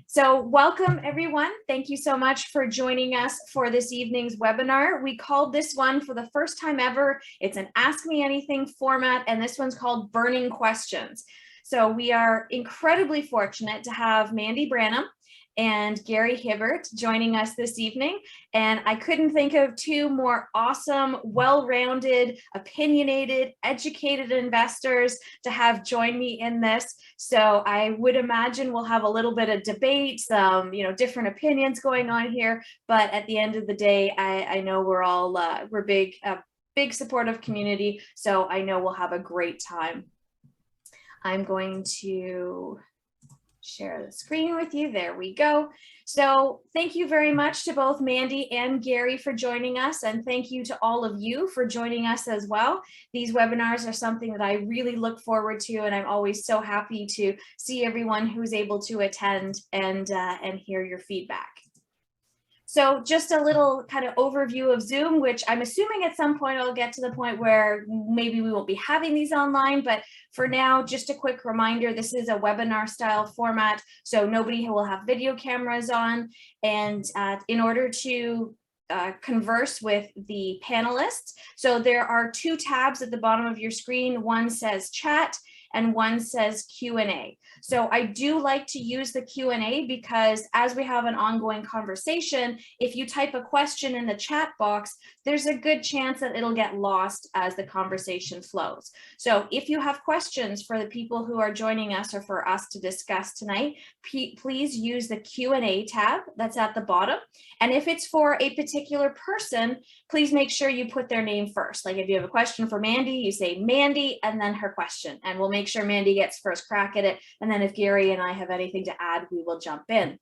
So welcome everyone. Thank you so much for joining us for this evening's webinar. We called this one for the first time ever. It's an Ask Me Anything format, and this one's called Burning Questions. So we are incredibly fortunate to have Mandy Branham and Gary Hibbert joining us this evening. And I couldn't think of two more awesome, well-rounded, opinionated, educated investors to have join me in this. So I would imagine we'll have a little bit of debate, some different opinions going on here. But at the end of the day, I know we're all we're big supportive community. So I know we'll have a great time. I'm going to share the screen with you. There we go. So thank you very much to both Mandy and Gary for joining us, and thank you to all of you for joining us as well. These webinars are something that I really look forward to, and I'm always so happy to see everyone who's able to attend and hear your feedback. So just a little kind of overview of Zoom, which I'm assuming at some point I'll get to the point where maybe we won't be having these online, but for now, just a quick reminder, this is a webinar style format, so nobody will have video cameras on. And in order to converse with the panelists, so there are two tabs at the bottom of your screen. One says chat and one says Q&A. So I do like to use the Q&A because as we have an ongoing conversation, if you type a question in the chat box, there's a good chance that it'll get lost as the conversation flows. So if you have questions for the people who are joining us or for us to discuss tonight, please use the Q&A tab that's at the bottom. And if it's for a particular person, please make sure you put their name first. Like if you have a question for Mandy, you say Mandy and then her question, and we'll make sure Mandy gets first crack at it. And then if Gary and I have anything to add, we will jump in.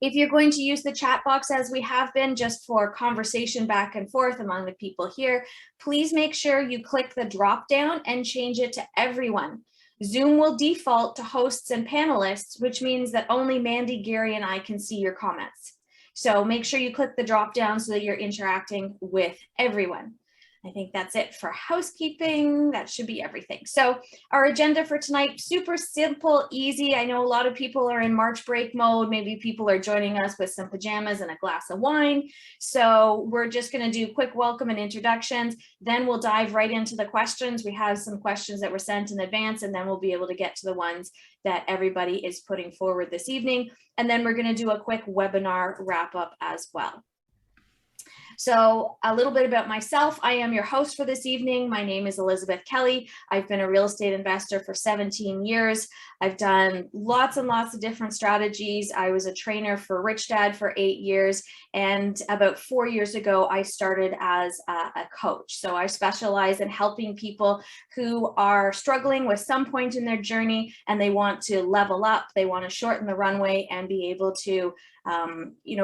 If you're going to use the chat box as we have been just for conversation back and forth among the people here, please make sure you click the drop down and change it to everyone. Zoom will default to hosts and panelists, which means that only Mandy, Gary, and I can see your comments. So make sure you click the drop down so that you're interacting with everyone. I think that's it for housekeeping. That should be everything. So our agenda for tonight, super simple, easy. I know a lot of people are in March break mode. Maybe people are joining us with some pajamas and a glass of wine. So we're just going to do quick welcome and introductions. Then we'll dive right into the questions. We have some questions that were sent in advance, and then we'll be able to get to the ones that everybody is putting forward this evening. And then we're going to do a quick webinar wrap up as well. So a little bit about myself. I am your host for this evening. My name is Elizabeth Kelly. I've been a real estate investor for 17 years. I've done lots and lots of different strategies. I was a trainer for Rich Dad for 8 years. And about 4 years ago, I started as a coach. So I specialize in helping people who are struggling with some point in their journey and they want to level up, they want to shorten the runway and be able to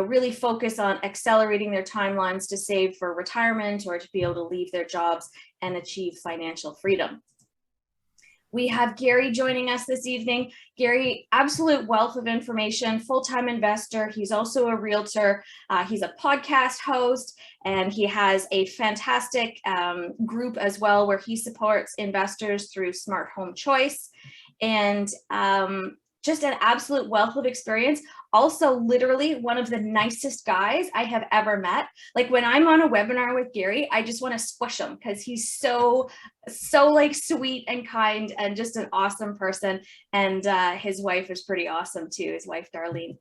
really focus on accelerating their timelines to save for retirement or to be able to leave their jobs and achieve financial freedom. We have Gary joining us this evening. Gary, absolute wealth of information, full-time investor. He's also a realtor. He's a podcast host, and he has a fantastic group as well where he supports investors through Smart Home Choice. And just an absolute wealth of experience. Also, literally one of the nicest guys I have ever met. Like when I'm on a webinar with Gary, I just want to squish him because he's so like sweet and kind and just an awesome person. And his wife is pretty awesome too, his wife, Darlene.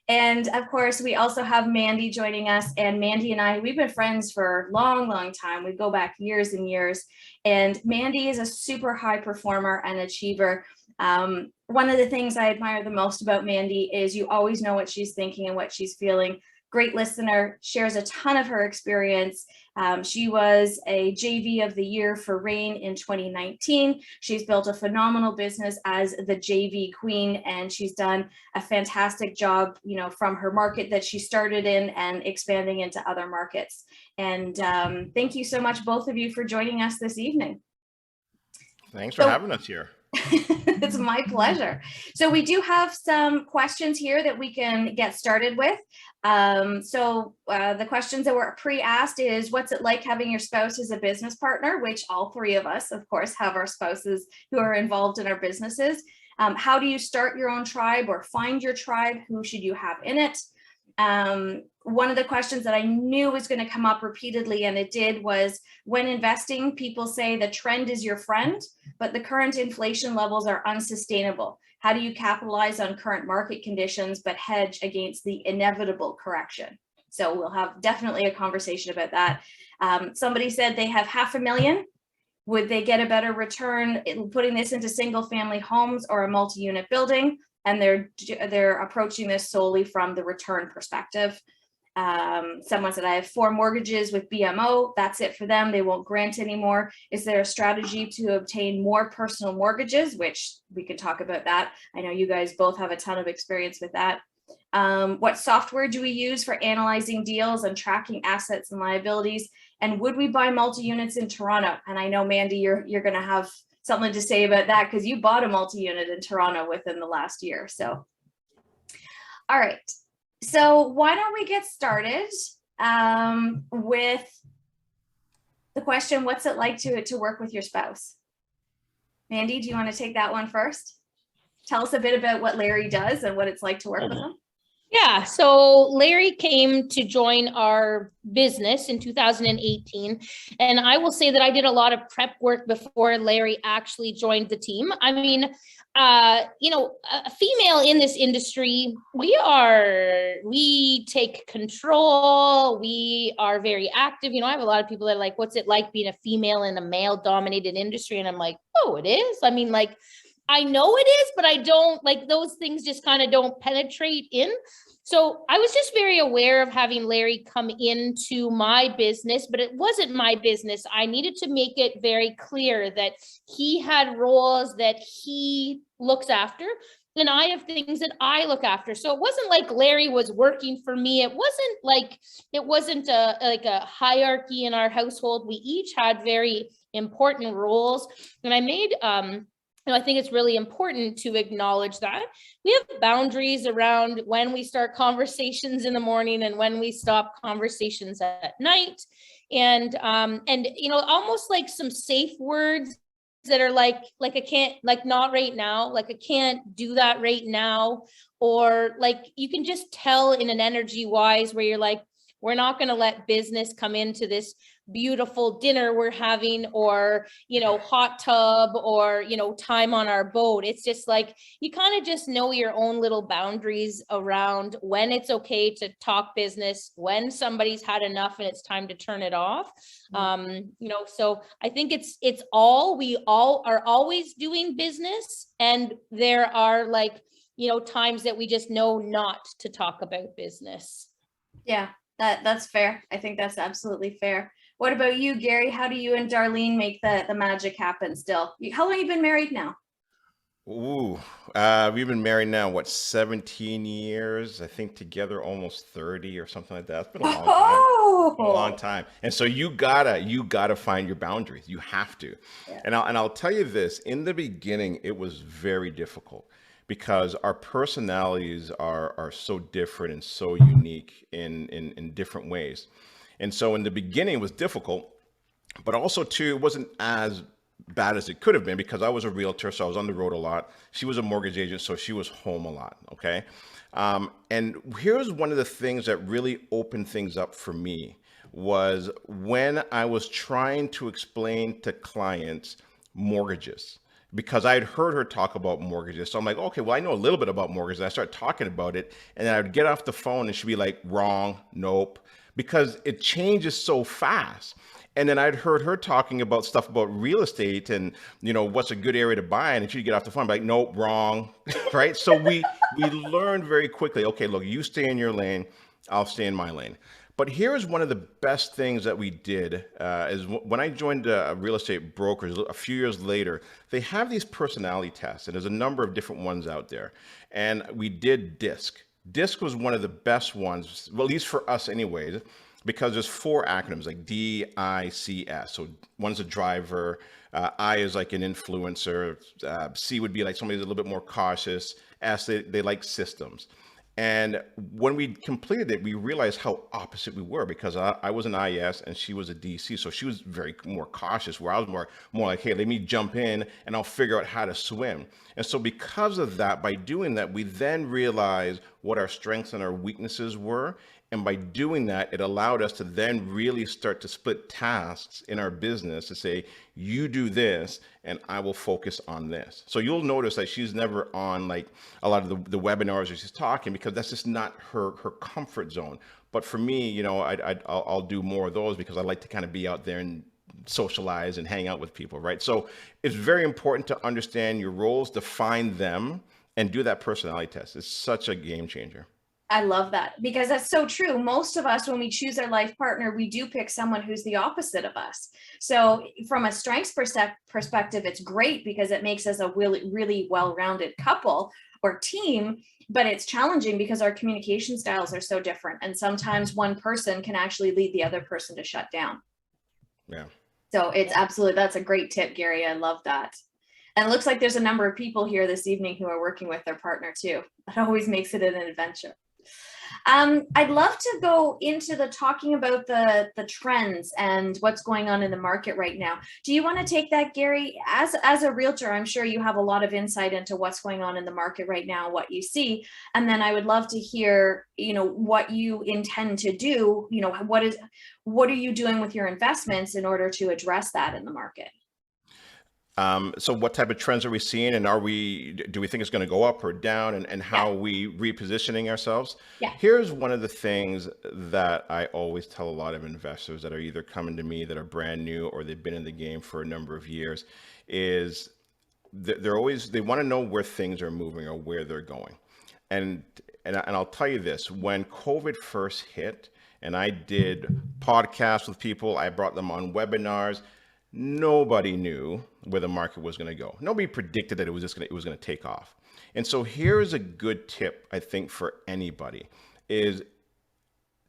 And of course, we also have Mandy joining us. And Mandy and I, we've been friends for a long, long time. We go back years and years. And Mandy is a super high performer and achiever. One of the things I admire the most about Mandy is you always know what she's thinking and what she's feeling. Great listener, shares a ton of her experience. She was a JV of the year for REIN in 2019. She's built a phenomenal business as the JV queen, and she's done a fantastic job, from her market that she started in and expanding into other markets. And thank you so much, both of you, for joining us this evening. Thanks for having us here. It's my pleasure. So we do have some questions here that we can get started with. The questions that were pre-asked is, what's it like having your spouse as a business partner, which all three of us, of course, have our spouses who are involved in our businesses. How do you start your own tribe or find your tribe? Who should you have in it? One of the questions that I knew was going to come up repeatedly, and it did, was when investing, people say the trend is your friend, but the current inflation levels are unsustainable. How do you capitalize on current market conditions, but hedge against the inevitable correction? So we'll have definitely a conversation about that. Somebody said they have $500,000. Would they get a better return in putting this into single family homes or a multi-unit building? And they're approaching this solely from the return perspective. Someone said, I have 4 mortgages with BMO. That's it for them. They won't grant anymore. Is there a strategy to obtain more personal mortgages? Which we can talk about that. I know you guys both have a ton of experience with that. What software do we use for analyzing deals and tracking assets and liabilities? And would we buy multi-units in Toronto? And I know, Mandy, you're going to have something to say about that because you bought a multi-unit in Toronto within the last year. So, all right. So why don't we get started with the question, what's it like to work with your spouse? Mandy, do you want to take that one first? Tell us a bit about what Larry does and what it's like to work with him. Yeah, so Larry came to join our business in 2018, and I will say that I did a lot of prep work before Larry actually joined the team. I mean, a female in this industry, we take control, we are very active. I have a lot of people that are like, what's it like being a female in a male-dominated industry? And I'm like, oh, it is. I mean, like, I know it is, but I don't, like, those things just kind of don't penetrate in. So I was just very aware of having Larry come into my business, but it wasn't my business. I needed to make it very clear that he had roles that he looks after, and I have things that I look after. So it wasn't like Larry was working for me. It wasn't a hierarchy in our household. We each had very important roles, and I made, I think it's really important to acknowledge that we have boundaries around when we start conversations in the morning and when we stop conversations at night. And almost like some safe words that are like I can't, like, not right now, like I can't do that right now. Or like, you can just tell in an energy wise where you're like, we're not going to let business come into this beautiful dinner we're having, or, hot tub, or, time on our boat. It's just like, you kind of just know your own little boundaries around when it's okay to talk business, when somebody's had enough and it's time to turn it off. So I think we all are always doing business, and there are times that we just know not to talk about business. Yeah, that's fair. I think that's absolutely fair. What about you, Gary? How do you and Darlene make the magic happen still? How long have you been married now? Ooh, we've been married now, 17 years? I think together almost 30 or something like that. It's been a long time. Oh, a long time. And so you gotta find your boundaries. You have to. Yeah. And I'll tell you this, in the beginning, it was very difficult because our personalities are so different and so unique in different ways. And so in the beginning, it was difficult, but also too, it wasn't as bad as it could have been because I was a realtor, so I was on the road a lot. She was a mortgage agent, so she was home a lot. Okay. And here's one of the things that really opened things up for me was when I was trying to explain to clients mortgages, because I had heard her talk about mortgages. So I'm like, okay, well, I know a little bit about mortgages. I started talking about it, and then I would get off the phone and she'd be like, wrong, nope, because it changes so fast. And then I'd heard her talking about stuff about real estate and, what's a good area to buy. And she'd get off the phone, I'm like, nope, wrong, right? So we learned very quickly, okay, look, you stay in your lane, I'll stay in my lane. But here's one of the best things that we did is when I joined real estate brokers a few years later, they have these personality tests, and there's a number of different ones out there. And we did DISC. DISC was one of the best ones, well, at least for us anyways, because there's 4 acronyms like DICS. So one's a driver, I is like an influencer, C would be like somebody who's a little bit more cautious, S, they like systems. And when we completed it, we realized how opposite we were, because I was an IS and she was a DC. So she was very more cautious, where I was more like, hey, let me jump in and I'll figure out how to swim. And so because of that, by doing that, we then realized what our strengths and our weaknesses were. And by doing that, it allowed us to then really start to split tasks in our business to say, you do this and I will focus on this. So you'll notice that she's never on like a lot of the webinars where she's talking, because that's just not her comfort zone. But for me, you know, I'll do more of those, because I like to kind of be out there and socialize and hang out with people, right? So it's very important to understand your roles, define them, and do that personality test. It's such a game changer. I love that, because that's so true. Most of us, when we choose our life partner, we do pick someone who's the opposite of us. So from a strengths perspective, it's great because it makes us a really, really well-rounded couple or team, but it's challenging because our communication styles are so different. And sometimes one person can actually lead the other person to shut down. Yeah. So it's absolutely, that's a great tip, Gary. I love that. And it looks like there's a number of people here this evening who are working with their partner too. That always makes it an adventure. I'd love to go into the talking about the trends and what's going on in the market right now. Do you want to take that, Gary? As a realtor, I'm sure you have a lot of insight into what's going on in the market right now, what you see. And then I would love to hear, you know, what you intend to do. You know, what are you doing with your investments in order to address that in the market? So what type of trends are we seeing, and do we think it's going to go up or down, and how are we repositioning ourselves? Yeah. Here's one of the things that I always tell a lot of investors that are either coming to me that are brand new or they've been in the game for a number of years, is they want to know where things are moving or where they're going. And I'll tell you this, when COVID first hit and I did podcasts with people, I brought them on webinars, nobody knew where the market was going to go. Nobody predicted that it was going to take off. And so here's a good tip, I think, for anybody, is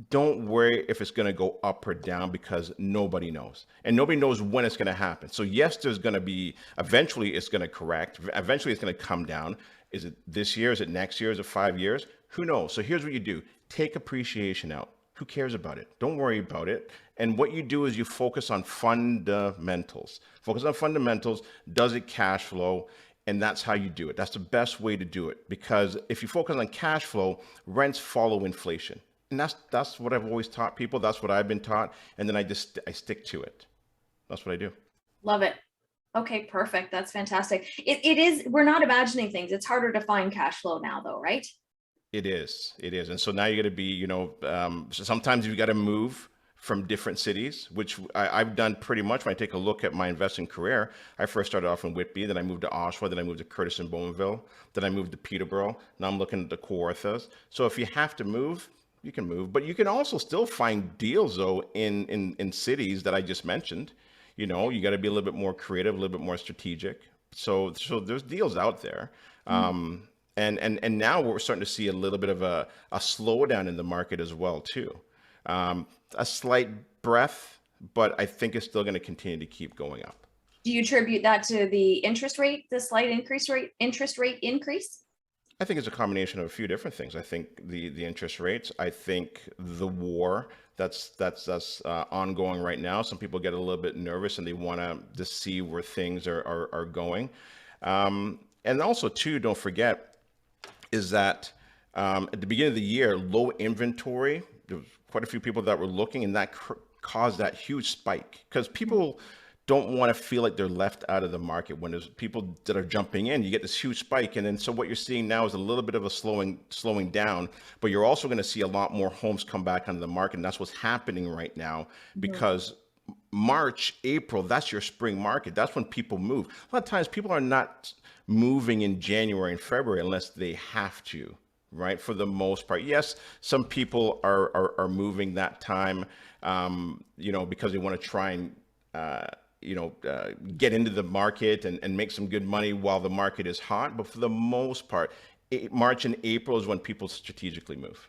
don't worry if it's going to go up or down, because nobody knows, and nobody knows when it's going to happen. So yes, there's going to be, eventually it's going to correct. Eventually it's going to come down. Is it this year? Is it next year? Is it 5 years? Who knows? So here's what you do. Take appreciation out. Who cares about it? Don't worry about it. And what you do is you focus on fundamentals. Focus on fundamentals. Does it cash flow? And that's how you do it. That's the best way to do it, because if you focus on cash flow, rents follow inflation. And that's what I've always taught people. That's what I've been taught. And then I stick to it. That's what I do. Love it. Okay, perfect. That's fantastic. It is, we're not imagining things. It's harder to find cash flow now though, right? It is. And so now you got to be, you know, so sometimes you got to move from different cities, which I've done pretty much. When I take a look at my investing career, I first started off in Whitby, then I moved to Oshawa, then I moved to Curtis and Bowmanville, then I moved to Peterborough. Now I'm looking at the Kawarthas. So if you have to move, you can move, but you can also still find deals though in cities that I just mentioned. You know, you got to be a little bit more creative, a little bit more strategic. So there's deals out there. And now we're starting to see a little bit of a slowdown in the market as well too. A slight breath, but I think it's still going to continue to keep going up. Do you attribute that to the interest rate, the slight interest rate increase? I think it's a combination of a few different things. I think the interest rates. I think the war that's ongoing right now. Some people get a little bit nervous and they want to see where things are going. And also too, don't forget, is that at the beginning of the year, low inventory. There was quite a few people that were looking, and that caused that huge spike, because people don't want to feel like they're left out of the market. When there's people that are jumping in, you get this huge spike. And then so what you're seeing now is a little bit of a slowing down, but you're also going to see a lot more homes come back onto the market. And that's what's happening right now, because March, April, that's your spring market. That's when people move. A lot of times people are not moving in January and February unless they have to, right? For the most part. Yes, some people are moving that time, you know, because they want to try and, get into the market and make some good money while the market is hot. But for the most part, March and April is when people strategically move.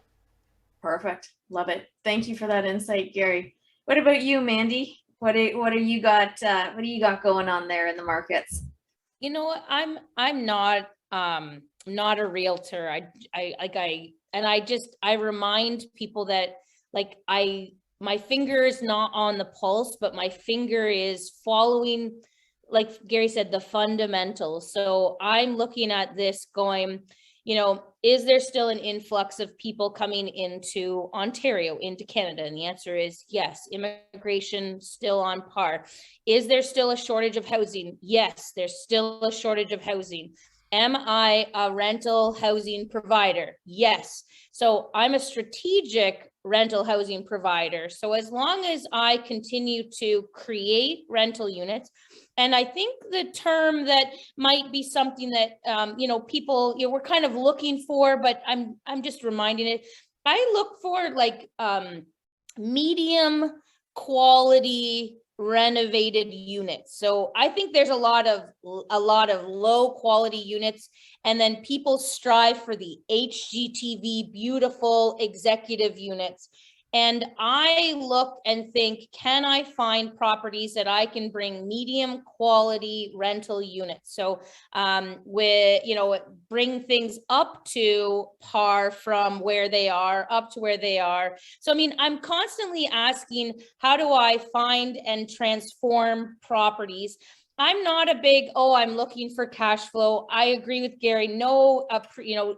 Perfect. Love it. Thank you for that insight, Gary. What about you, Mandy? What do you got going on there in the markets? You know what? I'm not not a realtor. I remind people that like my finger is not on the pulse, but my finger is following, like Gary said, the fundamentals. So I'm looking at this going, is there still an influx of people coming into Ontario, into Canada? And the answer is yes. Immigration still on par. Is there still a shortage of housing? Yes, there's still a shortage of housing. Am I a rental housing provider? Yes. So I'm a strategic rental housing provider. So as long as I continue to create rental units, and I think the term that might be something that, people, we're kind of looking for, but I'm just reminding it. I look for like medium quality renovated units. So I think there's a lot of low quality units, and then people strive for the HGTV beautiful executive units. And I look and think, can I find properties that I can bring medium quality rental units? So bring things up to par from where they are, up to where they are. So, I mean, I'm constantly asking, how do I find and transform properties? I'm not a big, I'm looking for cash flow. I agree with Gary. No,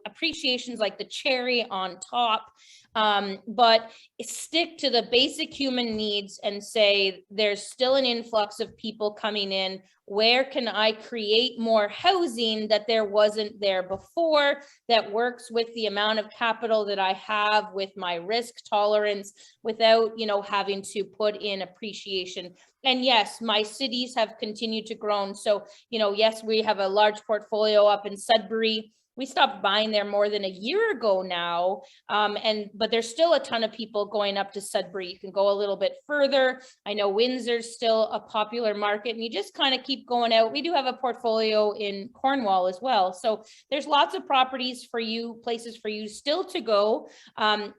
appreciation's like the cherry on top. But stick to the basic human needs and say, there's still an influx of people coming in. Where can I create more housing that there wasn't there before, that works with the amount of capital that I have, with my risk tolerance, without, having to put in appreciation? And yes, my cities have continued to grow. So, yes, we have a large portfolio up in Sudbury. We stopped buying there more than a year ago now. But there's still a ton of people going up to Sudbury. You can go a little bit further. I know Windsor's still a popular market, and you just kind of keep going out. We do have a portfolio in Cornwall as well. So there's lots of properties for you, places for you still to go.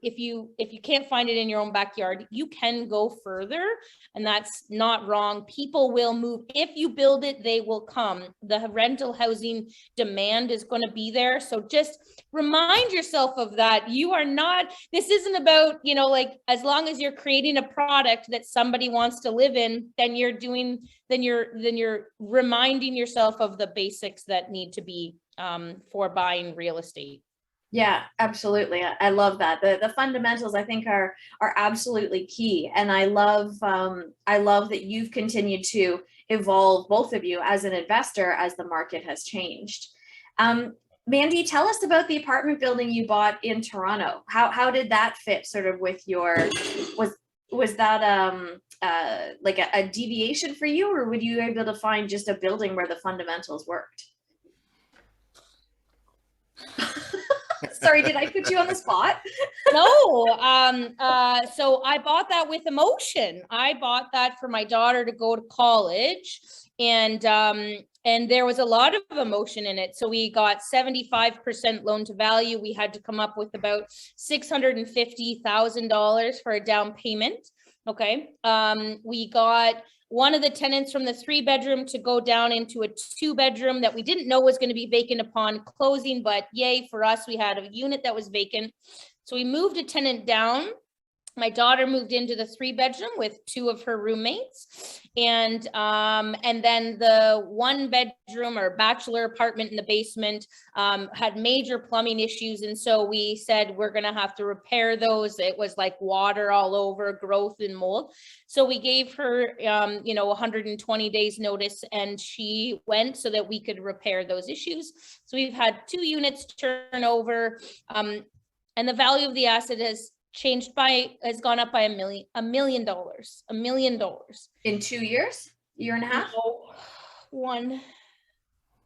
If you can't find it in your own backyard, you can go further, and that's not wrong. People will move. If you build it, they will come. The rental housing demand is going to be there. So just remind yourself of that. You are not, this isn't about, as long as you're creating a product that somebody wants to live in, then you're reminding yourself of the basics that need to be for buying real estate. Yeah, absolutely. I love that. The fundamentals, I think, are absolutely key. And I love that you've continued to evolve, both of you, as an investor, as the market has changed. Mandy, tell us about the apartment building you bought in Toronto. How did that fit sort of with your, was that like a deviation for you, or were you able to find just a building where the fundamentals worked? Sorry, did I put you on the spot? No. So I bought that with emotion. I bought that for my daughter to go to college, and there was a lot of emotion in it. So we got 75% loan to value. We had to come up with about $650,000 for a down payment. Okay. We got one of the tenants from the 3-bedroom to go down into a 2-bedroom that we didn't know was going to be vacant upon closing, but yay for us, we had a unit that was vacant. So we moved a tenant down. My daughter moved into the 3-bedroom with 2 of her roommates, and then the 1-bedroom or bachelor apartment in the basement had major plumbing issues, and so we said we're going to have to repair those. It was like water all over, growth and mold. So we gave her 120 days notice, and she went so that we could repair those issues. So we've had 2 units turn over, and the value of the asset has gone up by $1 million. In 2 years? Year and a half? No, 1.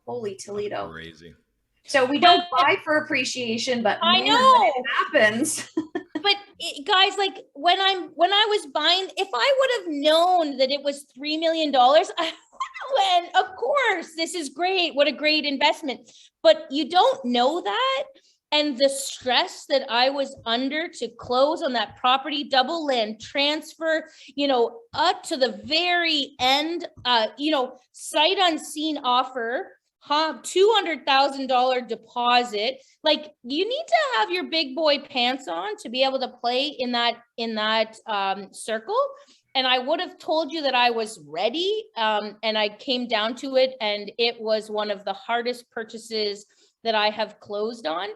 Holy Toledo. Crazy. So we don't buy for appreciation, but I man, know it happens. But guys, like when I was buying, if I would have known that it was $3 million, I would have went, of course, this is great. What a great investment. But you don't know that. And the stress that I was under to close on that property, double land transfer, up to the very end, sight unseen offer, $200,000 deposit. Like, you need to have your big boy pants on to be able to play in that circle. And I would have told you that I was ready. And I came down to it, and it was one of the hardest purchases that I have closed on.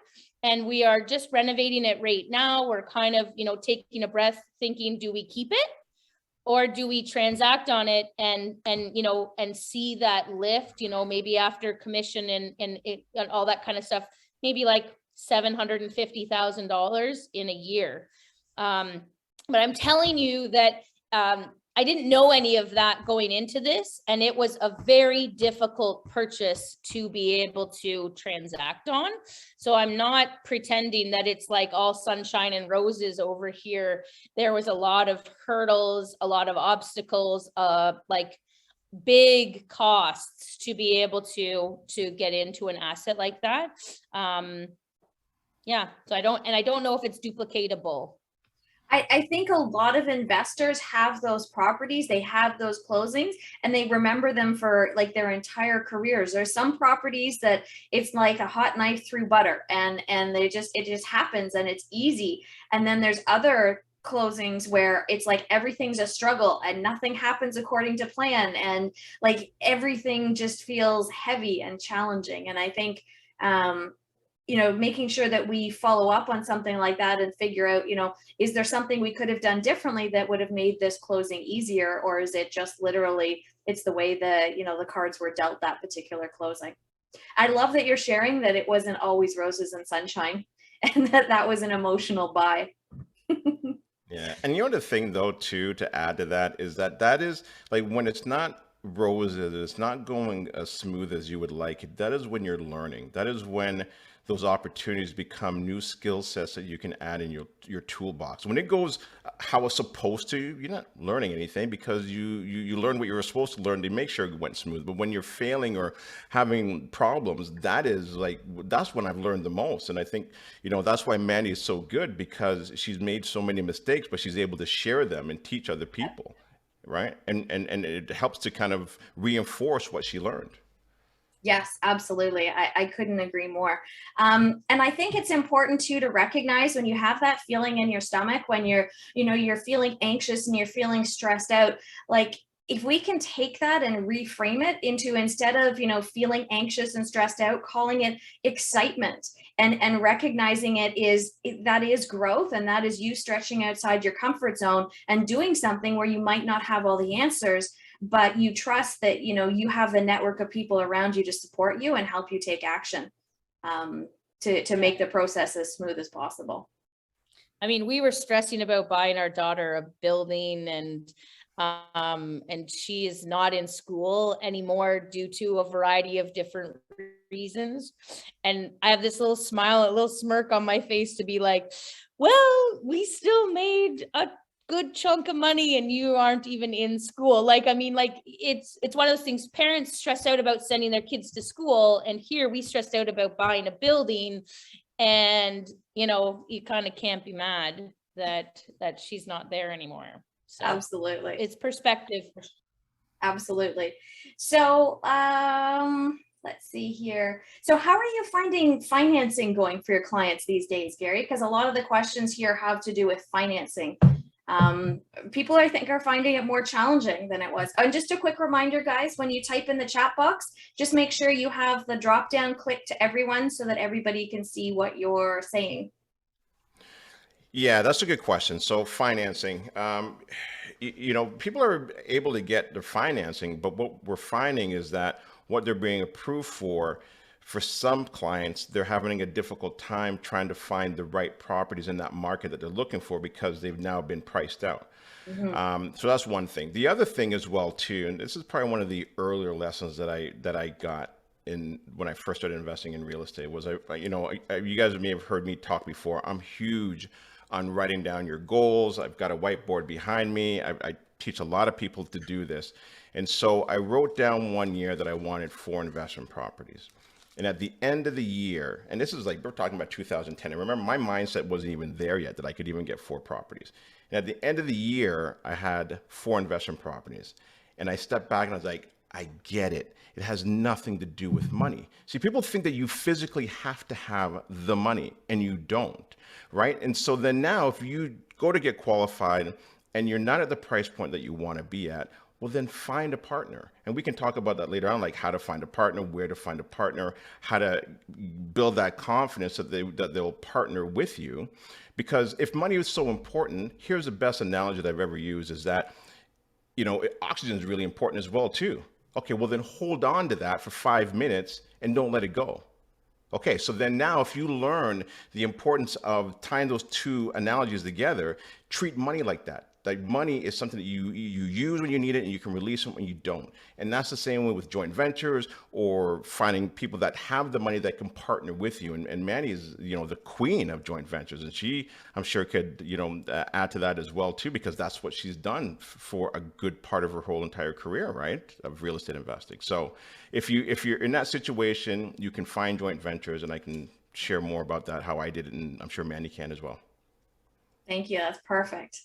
And we are just renovating it right now. We're kind of, taking a breath, thinking, do we keep it? Or do we transact on it and see that lift, maybe after commission and all that kind of stuff, maybe like $750,000 in a year. But I'm telling you that I didn't know any of that going into this, and it was a very difficult purchase to be able to transact on. So I'm not pretending that it's like all sunshine and roses over here. There was a lot of hurdles, a lot of obstacles, like big costs to be able to get into an asset like that. Yeah, so I don't know if it's duplicatable. I think a lot of investors have those properties, they have those closings, and they remember them for like their entire careers. There's some properties that it's like a hot knife through butter, and it just happens and it's easy. And then there's other closings where it's like everything's a struggle and nothing happens according to plan, and like everything just feels heavy and challenging. And I think making sure that we follow up on something like that and figure out, is there something we could have done differently that would have made this closing easier? Or is it just literally, it's the way the cards were dealt that particular closing? I love that you're sharing that it wasn't always roses and sunshine and that was an emotional buy. Yeah. And the thing though, too, to add to that is that is like when it's not roses, it's not going as smooth as you would like. That is when you're learning. That is when those opportunities become new skill sets that you can add in your toolbox. When it goes how it's supposed to, you're not learning anything because you learned what you were supposed to learn to make sure it went smooth. But when you're failing or having problems, that's when I've learned the most. And I think, that's why Mandy is so good, because she's made so many mistakes, but she's able to share them and teach other people, right? And it helps to kind of reinforce what she learned. Yes, absolutely. I couldn't agree more. And I think it's important too to recognize when you have that feeling in your stomach, when you're feeling anxious and you're feeling stressed out, like if we can take that and reframe it into, instead of, feeling anxious and stressed out, calling it excitement and recognizing that is growth, and that is you stretching outside your comfort zone and doing something where you might not have all the answers, but you trust that, you have the network of people around you to support you and help you take action to make the process as smooth as possible. I mean, we were stressing about buying our daughter a building, and she is not in school anymore due to a variety of different reasons. And I have this little smile, a little smirk on my face to be like, well, we still made a good chunk of money and you aren't even in school. It's one of those things. Parents stress out about sending their kids to school, and here we stressed out about buying a building, and you kind of can't be mad that she's not there anymore. So absolutely, it's perspective. Absolutely. So let's see here. So how are you finding financing going for your clients these days, Gary? Because a lot of the questions here have to do with financing. People, I think, are finding it more challenging than it was. And just a quick reminder, guys, when you type in the chat box, just make sure you have the drop down click to everyone so that everybody can see what you're saying. Yeah, that's a good question. So financing, people are able to get their financing, but what we're finding is that what they're being approved for some clients, they're having a difficult time trying to find the right properties in that market that they're looking for because they've now been priced out. Mm-hmm. So that's one thing. The other thing as well too, and this is probably one of the earlier lessons that I got when I first started investing in real estate was, you guys may have heard me talk before. I'm huge on writing down your goals. I've got a whiteboard behind me. I teach a lot of people to do this. And so I wrote down one year that I wanted 4 investment properties. And at the end of the year, and this is like, we're talking about 2010. And remember, my mindset wasn't even there yet that I could even get 4 properties. And at the end of the year, I had 4 investment properties. And I stepped back and I was like, I get it. It has nothing to do with money. See, people think that you physically have to have the money, and you don't, right? And so then now if you go to get qualified and you're not at the price point that you want to be at, well, then find a partner. And we can talk about that later on, like how to find a partner, where to find a partner, how to build that confidence that they'll partner with you. Because if money is so important, here's the best analogy that I've ever used is that, oxygen is really important as well too. Okay, well then hold on to that for 5 minutes and don't let it go. Okay, so then now if you learn the importance of tying those two analogies together, treat money like that. Like money is something that you use when you need it and you can release it when you don't. And that's the same way with joint ventures or finding people that have the money that can partner with you. And Mandy is, the queen of joint ventures. And she, I'm sure could, add to that as well too, because that's what she's done for a good part of her whole entire career, right? Of real estate investing. So if you're in that situation, you can find joint ventures, and I can share more about that, how I did it. And I'm sure Mandy can as well. Thank you. That's perfect.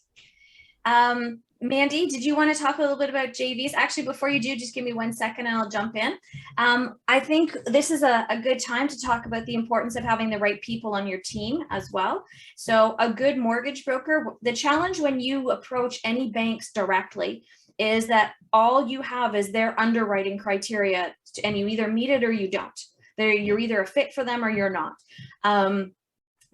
Mandy, did you want to talk a little bit about JVs? Actually, before you do, just give me 1 second and I'll jump in. I think this is a good time to talk about the importance of having the right people on your team as well. So a good mortgage broker, the challenge when you approach any banks directly is that all you have is their underwriting criteria, and you either meet it or you don't. You're either a fit for them or you're not.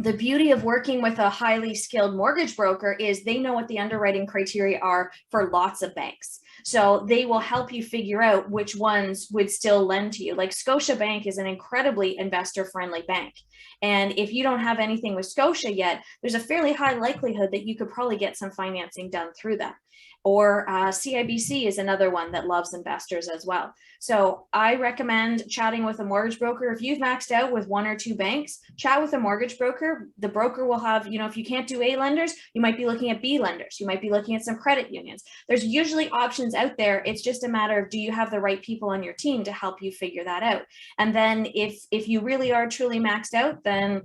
The beauty of working with a highly skilled mortgage broker is they know what the underwriting criteria are for lots of banks. So they will help you figure out which ones would still lend to you. Like Scotiabank is an incredibly investor-friendly bank. And if you don't have anything with Scotia yet, there's a fairly high likelihood that you could probably get some financing done through them. Or CIBC is another one that loves investors as well. So I recommend chatting with a mortgage broker. If you've maxed out with 1 or 2 banks, chat with a mortgage broker. The broker will have, if you can't do A lenders, you might be looking at B lenders. You might be looking at some credit unions. There's usually options out there. It's just a matter of, do you have the right people on your team to help you figure that out? And then if you really are truly maxed out, then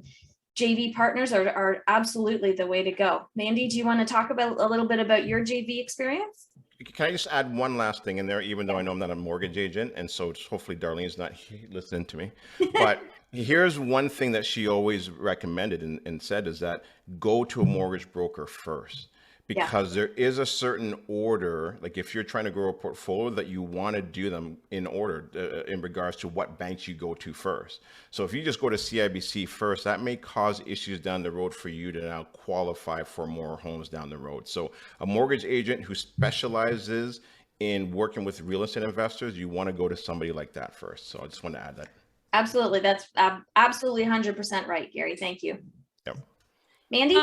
JV partners are absolutely the way to go. Mandy, do you want to talk about a little bit about your JV experience? Can I just add one last thing in there, even though I know I'm not a mortgage agent, and so hopefully Darlene's not listening to me. But here's one thing that she always recommended and said is that go to a mortgage broker first. Because there is a certain order, like if you're trying to grow a portfolio, that you want to do them in order in regards to what banks you go to first. So if you just go to CIBC first, that may cause issues down the road for you to now qualify for more homes down the road. So a mortgage agent who specializes in working with real estate investors, you want to go to somebody like that first. So I just want to add that. Absolutely. That's absolutely 100% right, Gary. Thank you. Yep. Mandy?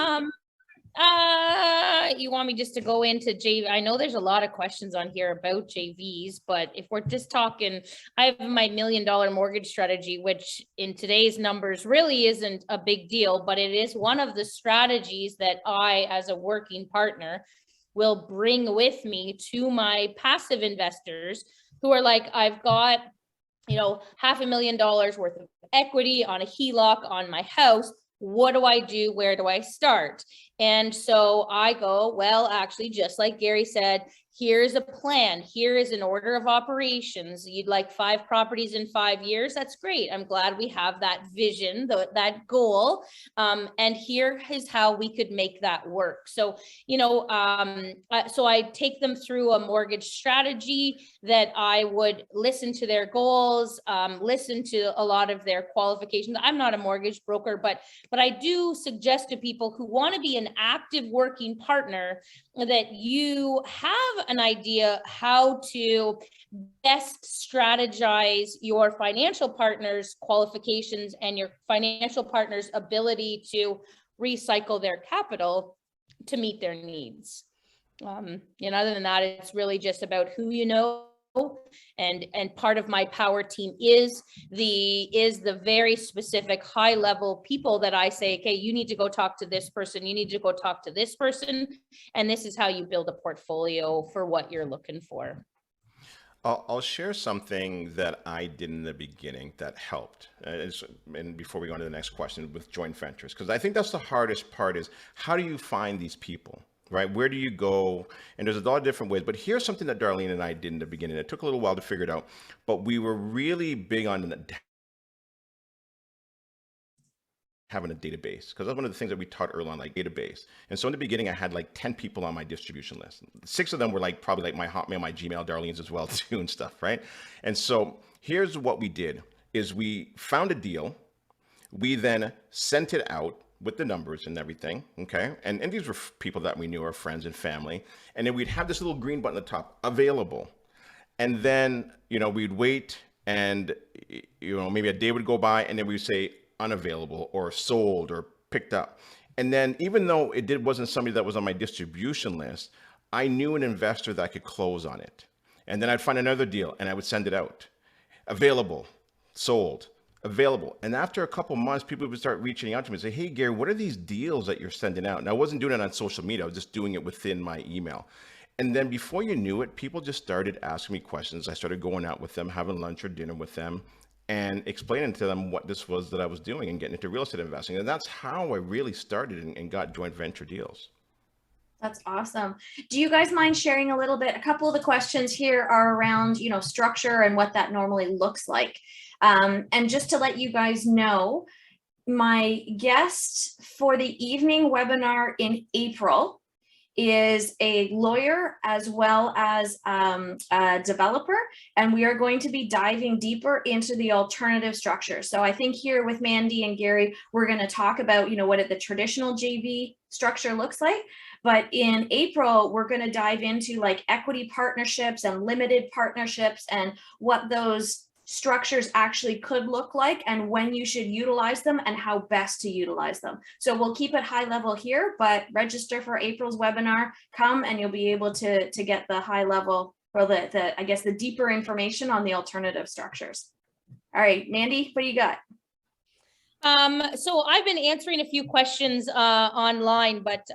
You want me just to go into JV? I know there's a lot of questions on here about JVs, but if we're just talking, I have my $1 million mortgage strategy, which in today's numbers really isn't a big deal, but it is one of the strategies that I, as a working partner, will bring with me to my passive investors who are like, I've got, $500,000 worth of equity on a HELOC on my house. What do I do? Where do I start? And so I go, well, actually, just like Gary said, here's a plan. Here is an order of operations. You'd like 5 properties in 5 years. That's great. I'm glad we have that vision, that goal. And here is how we could make that work. So, so I take them through a mortgage strategy that I would listen to their goals, listen to a lot of their qualifications. I'm not a mortgage broker, but I do suggest to people who want to be an active working partner that you have an idea how to best strategize your financial partner's qualifications and your financial partner's ability to recycle their capital to meet their needs. And other than that, it's really just about who you know. And part of my power team is the very specific high level people that I say, okay, you need to go talk to this person, you need to go talk to this person, and this is how you build a portfolio for what you're looking for. I'll share something that I did in the beginning that helped. And before we go on to the next question with joint ventures, because I think that's the hardest part is how do you find these people? right? Where do you go? And there's a lot of different ways, but here's something that Darlene and I did in the beginning. It took a little while to figure it out, but we were really big on having a database, because that's one of the things that we taught early on, like database. And so in the beginning, I had like 10 people on my distribution list. 6 of them were like probably like my Hotmail, my Gmail, Darlene's as well too and stuff, right? And so here's what we did is we found a deal. We then sent it out with the numbers and everything, okay? And these were people that we knew, our friends and family. And then we'd have this little green button at the top, available. And then, we'd wait and, maybe a day would go by and then we'd say unavailable or sold or picked up. And then even though wasn't somebody that was on my distribution list, I knew an investor that could close on it. And then I'd find another deal and I would send it out. Available, sold, available. And after a couple months, people would start reaching out to me and say, hey, Gary, what are these deals that you're sending out? And I wasn't doing it on social media. I was just doing it within my email. And then before you knew it, people just started asking me questions. I started going out with them, having lunch or dinner with them, and explaining to them what this was that I was doing and getting into real estate investing. And that's how I really started and got joint venture deals. That's awesome. Do you guys mind sharing a little bit? A couple of the questions here are around, structure and what that normally looks like. And just to let you guys know, my guest for the evening webinar in April is a lawyer as well as a developer, and we are going to be diving deeper into the alternative structure. So I think here with Mandy and Gary, we're going to talk about, what the traditional JV structure looks like. But in April, we're going to dive into like equity partnerships and limited partnerships and what those structures actually could look like and when you should utilize them and how best to utilize them. So we'll keep it high level here, but register for April's webinar, come and you'll be able to get the high level or the deeper information on the alternative structures. All right, Mandy, what do you got? So I've been answering a few questions online, but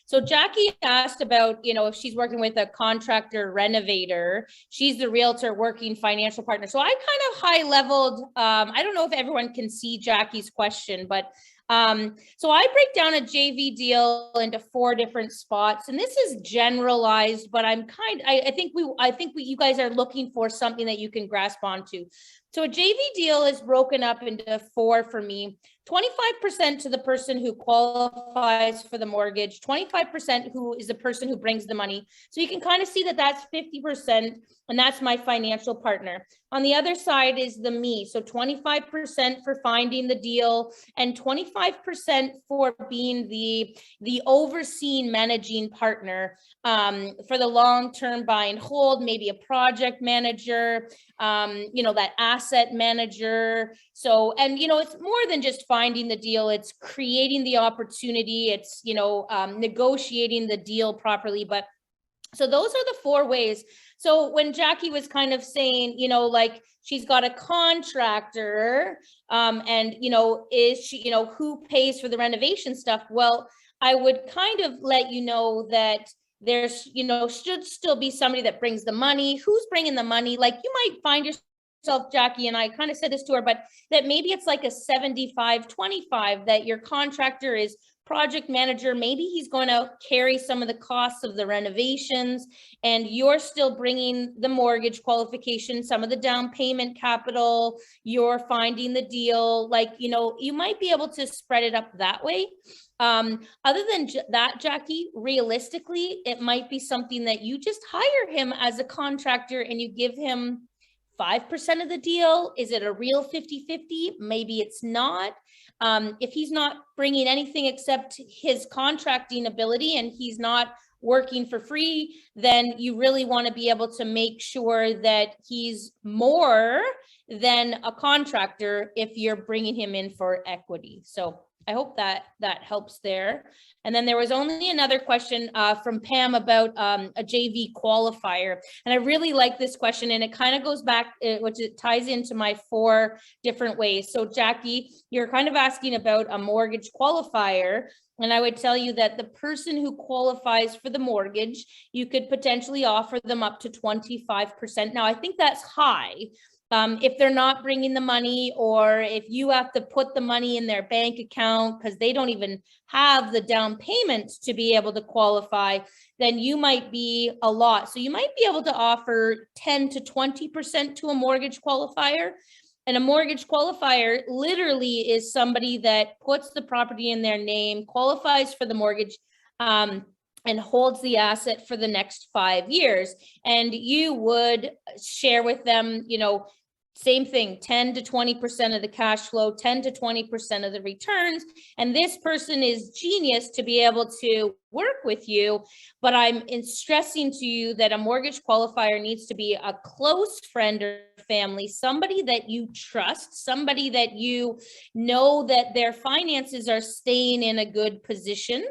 so Jackie asked about, if she's working with a contractor renovator, she's the realtor working financial partner. So I kind of high leveled, I don't know if everyone can see Jackie's question, but so I break down a JV deal into 4 different spots, and this is generalized, but I think you guys are looking for something that you can grasp onto. So a JV deal is broken up into 4 for me. 25% to the person who qualifies for the mortgage, 25% who is the person who brings the money. So you can kind of see that that's 50%, and that's my financial partner. On the other side is the me. So 25% for finding the deal and 25% for being the overseeing managing partner for the long-term buy and hold, maybe a project manager, that asset manager. So, and, it's more than just finding the deal, it's creating the opportunity, it's, negotiating the deal properly. But so those are the 4 ways. So when Jackie was kind of saying, like she's got a contractor and, is she, who pays for the renovation stuff? Well, I would kind of let you know that there's, should still be somebody that brings the money. Who's bringing the money? Like you might find yourself, Jackie, and I kind of said this to her, but that maybe it's like a 75-25, that your contractor is project manager, maybe he's going to carry some of the costs of the renovations, and you're still bringing the mortgage qualification, some of the down payment capital, you're finding the deal, like, you might be able to spread it up that way. Other than that, Jackie, realistically, it might be something that you just hire him as a contractor and you give him 5% of the deal. Is it a real 50-50? Maybe it's not. If he's not bringing anything except his contracting ability and he's not working for free, then you really want to be able to make sure that he's more than a contractor if you're bringing him in for equity. So I hope that helps there. And then there was only another question from Pam about a JV qualifier. And I really like this question, and it kind of goes back, which it ties into my 4 different ways. So Jackie, you're kind of asking about a mortgage qualifier. And I would tell you that the person who qualifies for the mortgage, you could potentially offer them up to 25%. Now, I think that's high. If they're not bringing the money, or if you have to put the money in their bank account because they don't even have the down payment to be able to qualify, then you might be a lot. So you might be able to offer 10 to 20% to a mortgage qualifier. And a mortgage qualifier literally is somebody that puts the property in their name, qualifies for the mortgage, and holds the asset for the next 5 years. And you would share with them, you know, same thing, 10 to 20% of the cash flow, 10 to 20% of the returns. And this person is genius to be able to work with you. But I'm stressing to you that a mortgage qualifier needs to be a close friend or family, somebody that you trust, somebody that you know that their finances are staying in a good position.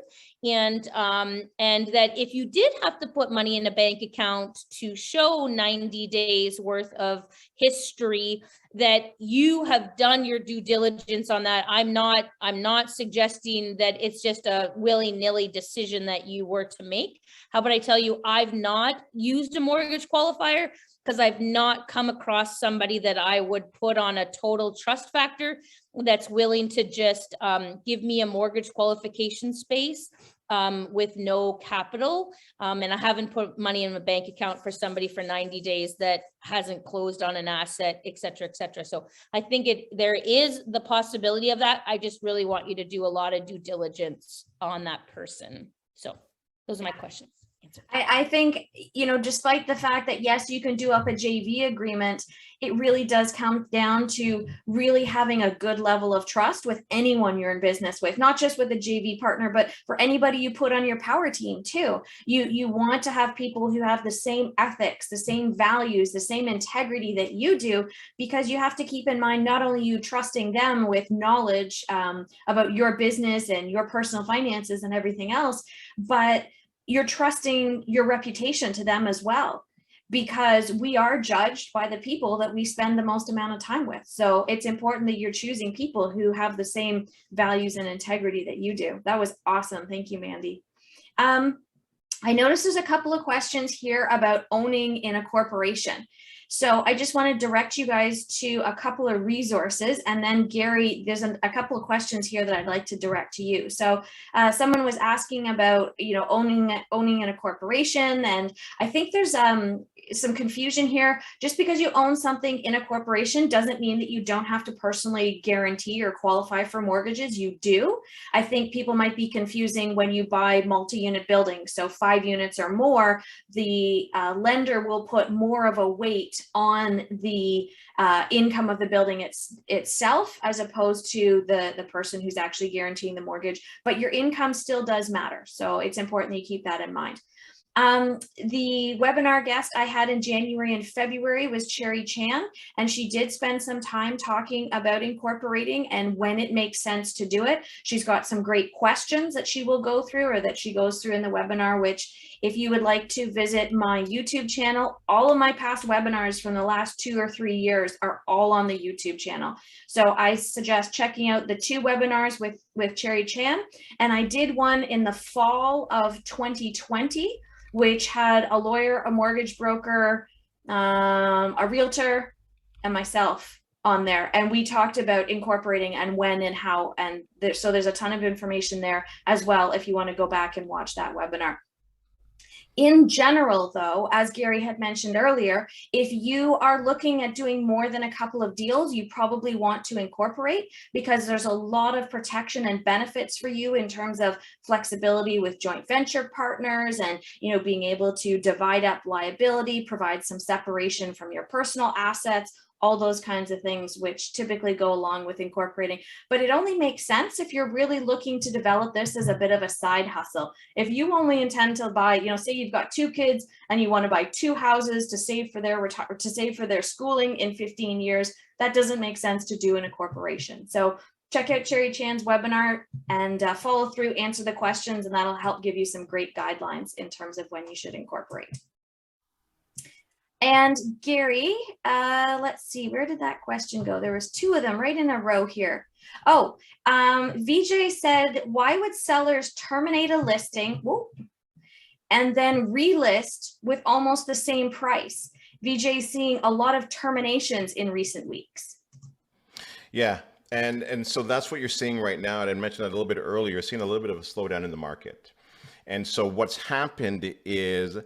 And that if you did have to put money in a bank account to show 90 days worth of history, that you have done your due diligence on that. I'm not suggesting that it's just a willy-nilly decision that you were to make. How about I tell you, I've not used a mortgage qualifier because I've not come across somebody that I would put on a total trust factor that's willing to just give me a mortgage qualification space with no capital. And I haven't put money in a bank account for somebody for 90 days that hasn't closed on an asset, et cetera, et cetera. So I think there is the possibility of that. I just really want you to do a lot of due diligence on that person. So those are my questions. I think, you know, despite the fact that, yes, you can do up a JV agreement, it really does come down to really having a good level of trust with anyone you're in business with, not just with a JV partner, but for anybody you put on your power team too. You want to have people who have the same ethics, the same values, the same integrity that you do, because you have to keep in mind not only you trusting them with knowledge about your business and your personal finances and everything else, but you're trusting your reputation to them as well, because we are judged by the people that we spend the most amount of time with. So it's important that you're choosing people who have the same values and integrity that you do. That was awesome. Thank you, Mandy. I noticed there's a couple of questions here about owning in a corporation. So I just want to direct you guys to a couple of resources, and then Gary, there's a couple of questions here that I'd like to direct to you. So someone was asking about, you know, owning in a corporation, and I think there's some confusion here. Just because you own something in a corporation doesn't mean that you don't have to personally guarantee or qualify for mortgages. You do. I think people might be confusing when you buy multi-unit buildings, so 5 units or more, the lender will put more of a weight on the income of the building itself, as opposed to the person who's actually guaranteeing the mortgage, but your income still does matter. So it's important that you keep that in mind. The webinar guest I had in January and February was Cherry Chan, and she did spend some time talking about incorporating and when it makes sense to do it. She's got some great questions that she will go through, or that she goes through in the webinar, which if you would like to visit my YouTube channel, all of my past webinars from the last 2 or 3 years are all on the YouTube channel. So I suggest checking out the 2 webinars with Cherry Chan. And I did one in the fall of 2020, which had a lawyer, a mortgage broker, a realtor, and myself on there. And we talked about incorporating and when and how. And so there's a ton of information there as well if you want to go back and watch that webinar. In general, though, as Gary had mentioned earlier, if you are looking at doing more than a couple of deals, you probably want to incorporate, because there's a lot of protection and benefits for you in terms of flexibility with joint venture partners, and, you know, being able to divide up liability, provide some separation from your personal assets, all those kinds of things, which typically go along with incorporating. But it only makes sense if you're really looking to develop this as a bit of a side hustle. If you only intend to buy, you know, say you've got 2 kids and you want to buy 2 houses to save for their schooling in 15 years, that doesn't make sense to do in a corporation. So check out Cherry Chan's webinar and follow through, answer the questions, and that'll help give you some great guidelines in terms of when you should incorporate. And Gary, let's see, where did that question go? There was 2 of them right in a row here. Oh, VJ said, why would sellers terminate a listing and then relist with almost the same price? VJ seeing a lot of terminations in recent weeks. Yeah. And so that's what you're seeing right now. And I mentioned that a little bit earlier, you're seeing a little bit of a slowdown in the market. And so what's happened is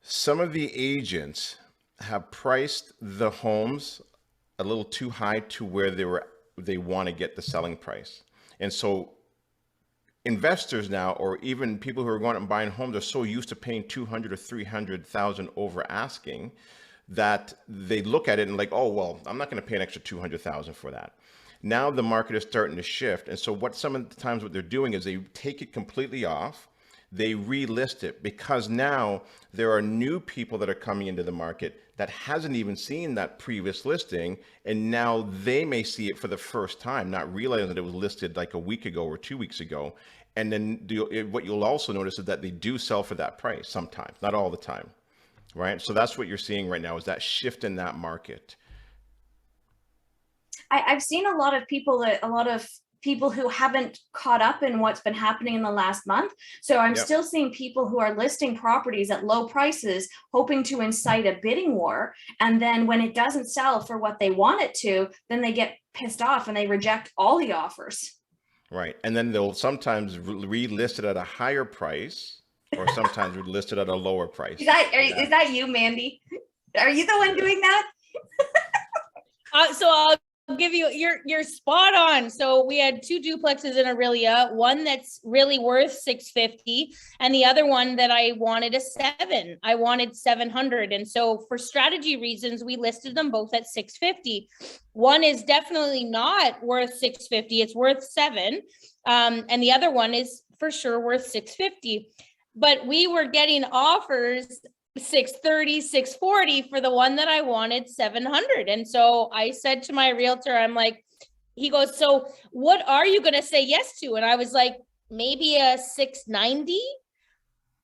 some of the agents have priced the homes a little too high to where they want to get the selling price. And so investors now, or even people who are going out and buying homes, are so used to paying 200 or 300,000 over asking that they look at it and like, oh, well, I'm not going to pay an extra 200,000 for that. Now the market is starting to shift. And so what some of the times what they're doing is they take it completely off. They relist it because now there are new people that are coming into the market that hasn't even seen that previous listing. And now they may see it for the first time, not realizing that it was listed like a week ago or 2 weeks ago. And then what you'll also notice is that they do sell for that price sometimes, not all the time, right? So that's what you're seeing right now is that shift in that market. I've seen a lot of people who haven't caught up in what's been happening in the last month. So I'm still seeing people who are listing properties at low prices, hoping to incite a bidding war. And then when it doesn't sell for what they want it to, then they get pissed off and they reject all the offers. Right. And then they'll sometimes relist it at a higher price or sometimes relist it at a lower price. Is that you, Mandy? Are you the one doing that? So I'll give you, you're spot on. So we had 2 duplexes in Aurelia, one that's really worth 650 and the other one that I wanted I wanted 700. And so for strategy reasons, we listed them both at 650. One is definitely not worth 650. It's worth 7. And the other one is for sure worth 650. But we were getting offers 630, 640 for the one that I wanted 700. And so I said to my realtor, I'm like, he goes, so what are you going to say yes to? And I was like, maybe a 690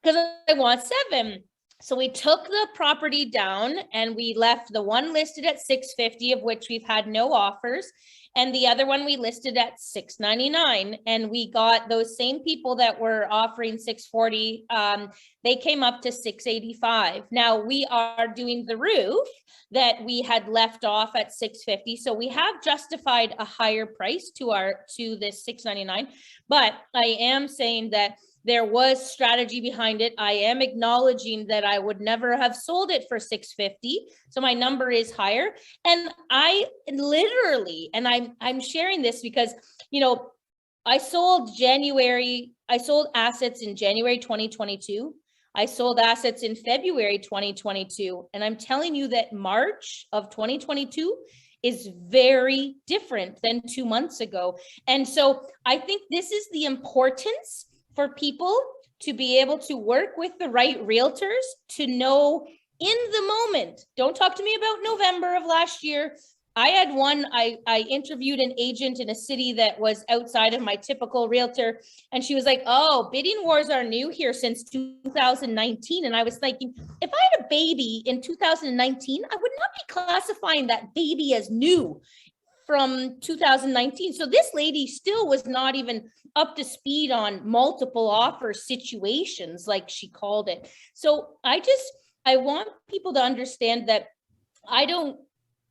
because I want 7. So we took the property down and we left the one listed at 650, of which we've had no offers. And the other one we listed at 699, and we got those same people that were offering 640. They came up to 685. Now we are doing the roof that we had left off at 650. So we have justified a higher price to this 699, but I am saying that there was strategy behind it. I am acknowledging that I would never have sold it for 650. So my number is higher. And I literally, and I'm sharing this because, I sold assets in January 2022. I sold assets in February 2022. And I'm telling you that March of 2022 is very different than 2 months ago. And so I think this is the importance for people to be able to work with the right realtors, to know in the moment. Don't talk to me about November of last year. I had one, I interviewed an agent in a city that was outside of my typical realtor. And she was like, oh, bidding wars are new here since 2019. And I was thinking, if I had a baby in 2019, I would not be classifying that baby as new from 2019. So this lady still was not even up to speed on multiple offer situations, like she called it. So I want people to understand that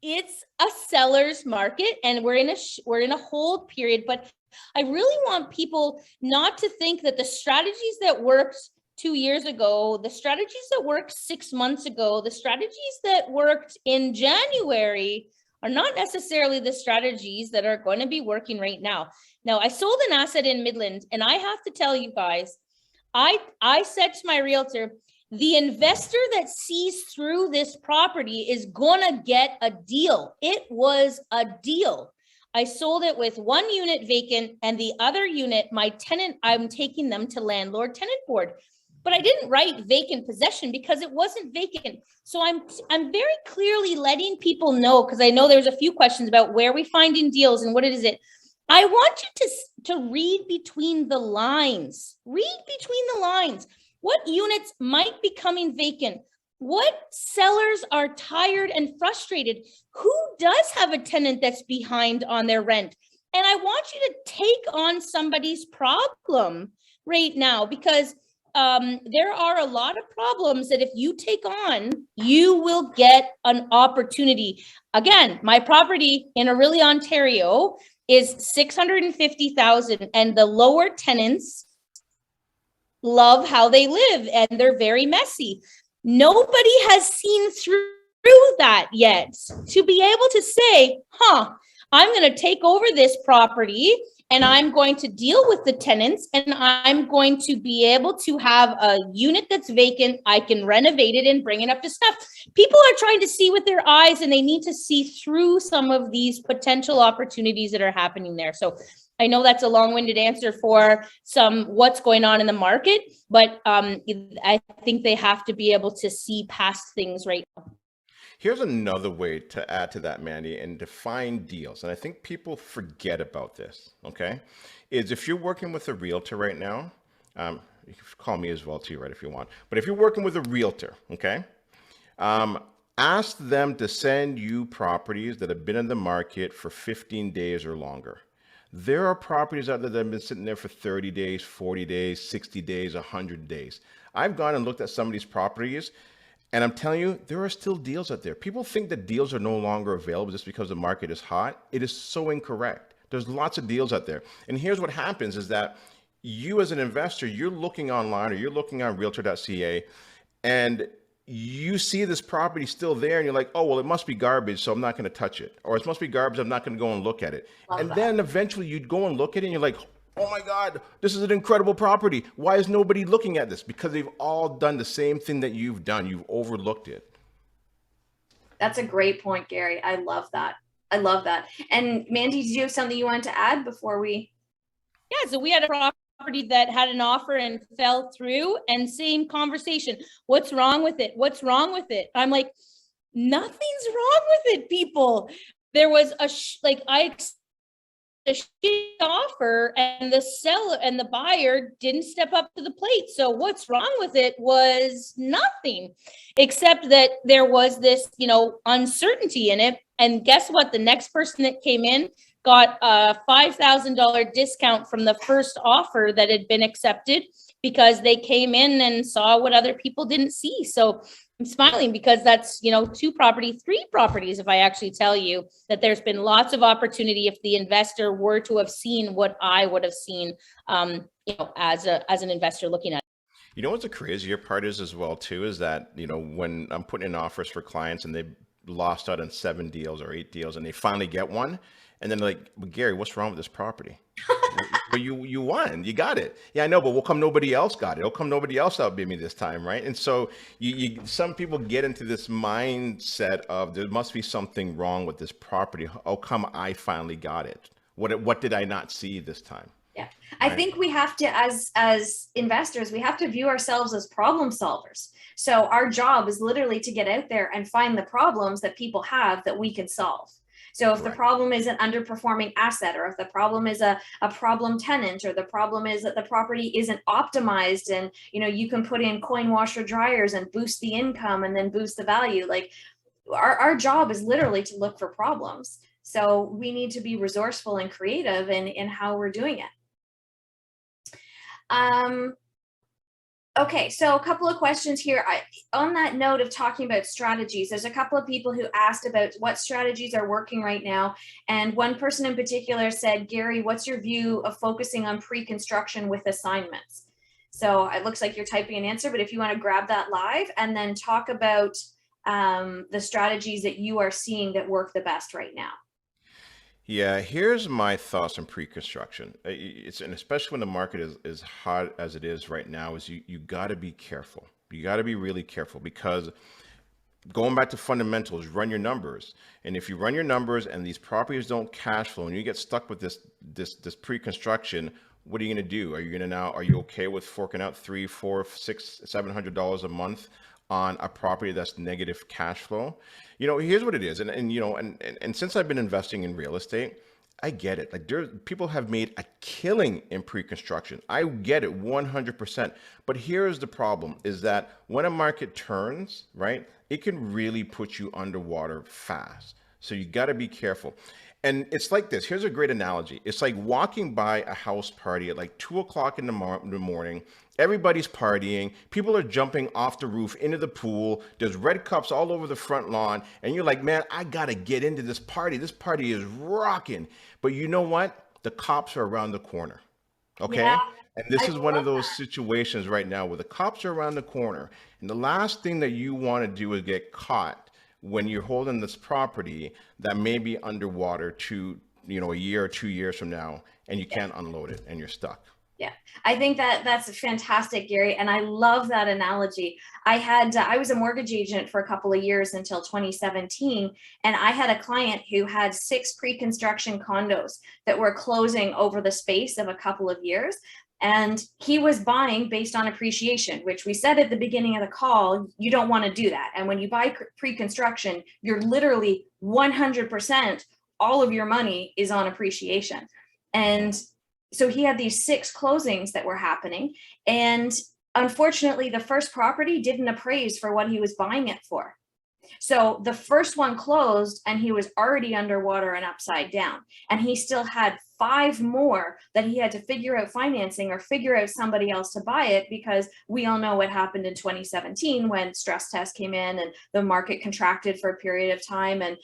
it's a seller's market and we're in a hold period, but I really want people not to think that the strategies that worked 2 years ago, the strategies that worked 6 months ago, the strategies that worked in January are not necessarily the strategies that are going to be working right now. Now, I sold an asset in Midland, and I have to tell you guys, I said to my realtor, the investor that sees through this property is gonna get a deal. It was a deal. I sold it with 1 unit vacant, and the other unit, my tenant, I'm taking them to landlord tenant board. But I didn't write vacant possession because it wasn't vacant. So I'm very clearly letting people know, because I know there's a few questions about where we finding deals and what is it. I want you to read between the lines. Read between the lines. What units might be coming vacant? What sellers are tired and frustrated? Who does have a tenant that's behind on their rent? And I want you to take on somebody's problem right now, because there are a lot of problems that if you take on, you will get an opportunity. Again, my property in Orillia, Ontario is 650,000, and the lower tenants love how they live and they're very messy. Nobody has seen through that yet to be able to say, I'm going to take over this property and I'm going to deal with the tenants and I'm going to be able to have a unit that's vacant. I can renovate it and bring it up to snuff. People are trying to see with their eyes and they need to see through some of these potential opportunities that are happening there. So I know that's a long-winded answer for what's going on in the market, but I think they have to be able to see past things right now. Here's another way to add to that, Mandy, and define deals. And I think people forget about this, okay? Is if you're working with a realtor right now, you can call me as well too, right, if you want. But if you're working with a realtor, okay, ask them to send you properties that have been in the market for 15 days or longer. There are properties out there that have been sitting there for 30 days, 40 days, 60 days, 100 days. I've gone and looked at some of these properties, and I'm telling you, there are still deals out there. People think that deals are no longer available just because the market is hot. It is so incorrect. There's lots of deals out there. And here's what happens is that you as an investor, you're looking online or you're looking on realtor.ca, and you see this property still there and you're like, oh, well, it must be garbage, so I'm not going to touch it. Or it must be garbage, I'm not going to go and look at it. Then eventually you'd go and look at it and you're like, oh my God, this is an incredible property. Why is nobody looking at this? Because they've all done the same thing that you've done. You've overlooked it. That's a great point, Gary. I love that. I love that. And Mandy, did you have something you wanted to add before we? Yeah, so we had a property that had an offer and fell through, and same conversation. What's wrong with it? What's wrong with it? I'm like, nothing's wrong with it, people. There was a shitty offer and the seller and the buyer didn't step up to the plate. So what's wrong with it was nothing, except that there was this, uncertainty in it. And guess what? The next person that came in got a $5,000 discount from the first offer that had been accepted because they came in and saw what other people didn't see. So I'm smiling because that's, 3 properties, if I actually tell you that there's been lots of opportunity if the investor were to have seen what I would have seen, as an investor looking at it. You know what's the crazier part is as well too, is that, when I'm putting in offers for clients and they lost out on 7 deals or 8 deals and they finally get one, and then they're like, well, Gary, what's wrong with this property? But you won, you got it. Yeah, I know, but how come nobody else got it? How come nobody else outbid me this time, right? And so some people get into this mindset of there must be something wrong with this property. How come I finally got it? What did I not see this time? Yeah, I think we have to, as investors, we have to view ourselves as problem solvers. So our job is literally to get out there and find the problems that people have that we can solve. So if the problem is an underperforming asset, or if the problem is a problem tenant, or the problem is that the property isn't optimized and, you can put in coin washer dryers and boost the income and then boost the value. Like our job is literally to look for problems. So we need to be resourceful and creative in how we're doing it. Okay, so a couple of questions here. On that note of talking about strategies, there's a couple of people who asked about what strategies are working right now. And one person in particular said, Gary, what's your view of focusing on pre-construction with assignments? So it looks like you're typing an answer, but if you want to grab that live and then talk about the strategies that you are seeing that work the best right now. Yeah, here's my thoughts on pre-construction. And especially when the market is hot as it is right now, is you got to be careful. You got to be really careful, because going back to fundamentals, run your numbers. And if you run your numbers and these properties don't cash flow and you get stuck with this pre-construction, what are you going to do? Are you okay with forking out $300, $400, $600, $700 a month on a property that's negative cash flow? Here's what it is. And since I've been investing in real estate, I get it. Like people have made a killing in pre-construction. I get it 100%. But here's the problem is that when a market turns, right, it can really put you underwater fast. So you got to be careful. And it's like this. Here's a great analogy. It's like walking by a house party at like 2 o'clock in the morning. Everybody's partying. People are jumping off the roof into the pool. There's red cups all over the front lawn. And you're like, man, I got to get into this party. This party is rocking. But you know what? The cops are around the corner. Okay. Yeah, And this I is one of love those situations right now where the cops are around the corner. And the last thing that you want to do is get caught when you're holding this property that may be underwater to, a year or 2 years from now, and you can't unload it and you're stuck. Yeah, I think that's fantastic, Gary. And I love that analogy. I was a mortgage agent for a couple of years until 2017. And I had a client who had 6 pre-construction condos that were closing over the space of a couple of years. And he was buying based on appreciation, which we said at the beginning of the call, you don't want to do that. And when you buy pre-construction, you're literally 100%, all of your money is on appreciation. And so he had these 6 closings that were happening. And unfortunately, the first property didn't appraise for what he was buying it for. So the first one closed and he was already underwater and upside down. And he still had 5 more that he had to figure out financing or figure out somebody else to buy it, because we all know what happened in 2017 when stress test came in and the market contracted for a period of time. And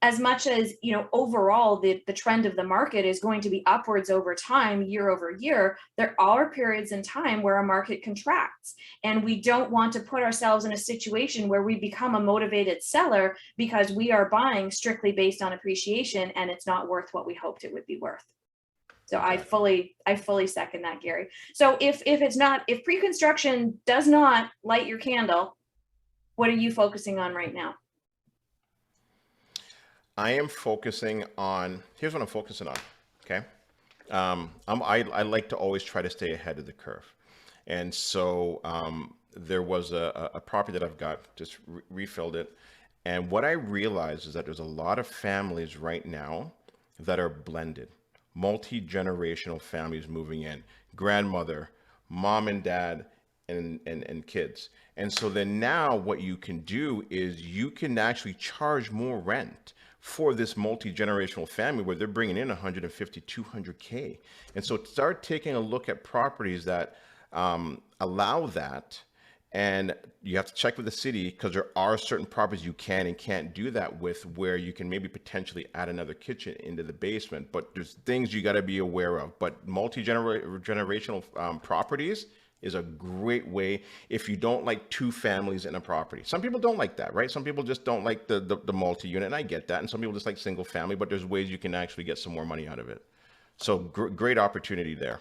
as much as, overall, the trend of the market is going to be upwards over time, year over year, there are periods in time where a market contracts. And we don't want to put ourselves in a situation where we become a motivated seller because we are buying strictly based on appreciation and it's not worth what we hoped it would be worth. So I fully second that, Gary. So if pre-construction does not light your candle, what are you focusing on right now? I am focusing on, here's what I'm focusing on. Okay. I like to always try to stay ahead of the curve. And so there was a property that I've got, just refilled it. And what I realized is that there's a lot of families right now that are blended, multi-generational families moving in, grandmother, mom and dad, and kids. And so then now what you can do is you can actually charge more rent for this multi-generational family where they're bringing in 150, 200K. And so start taking a look at properties that allow that. And you have to check with the city, because there are certain properties you can and can't do that with, where you can maybe potentially add another kitchen into the basement. But there's things you got to be aware of. But multi-generational properties is a great way if you don't like 2 families in a property. Some people don't like that, right? Some people just don't like the multi-unit, and I get that. And some people just like single family, but there's ways you can actually get some more money out of it. So great opportunity there.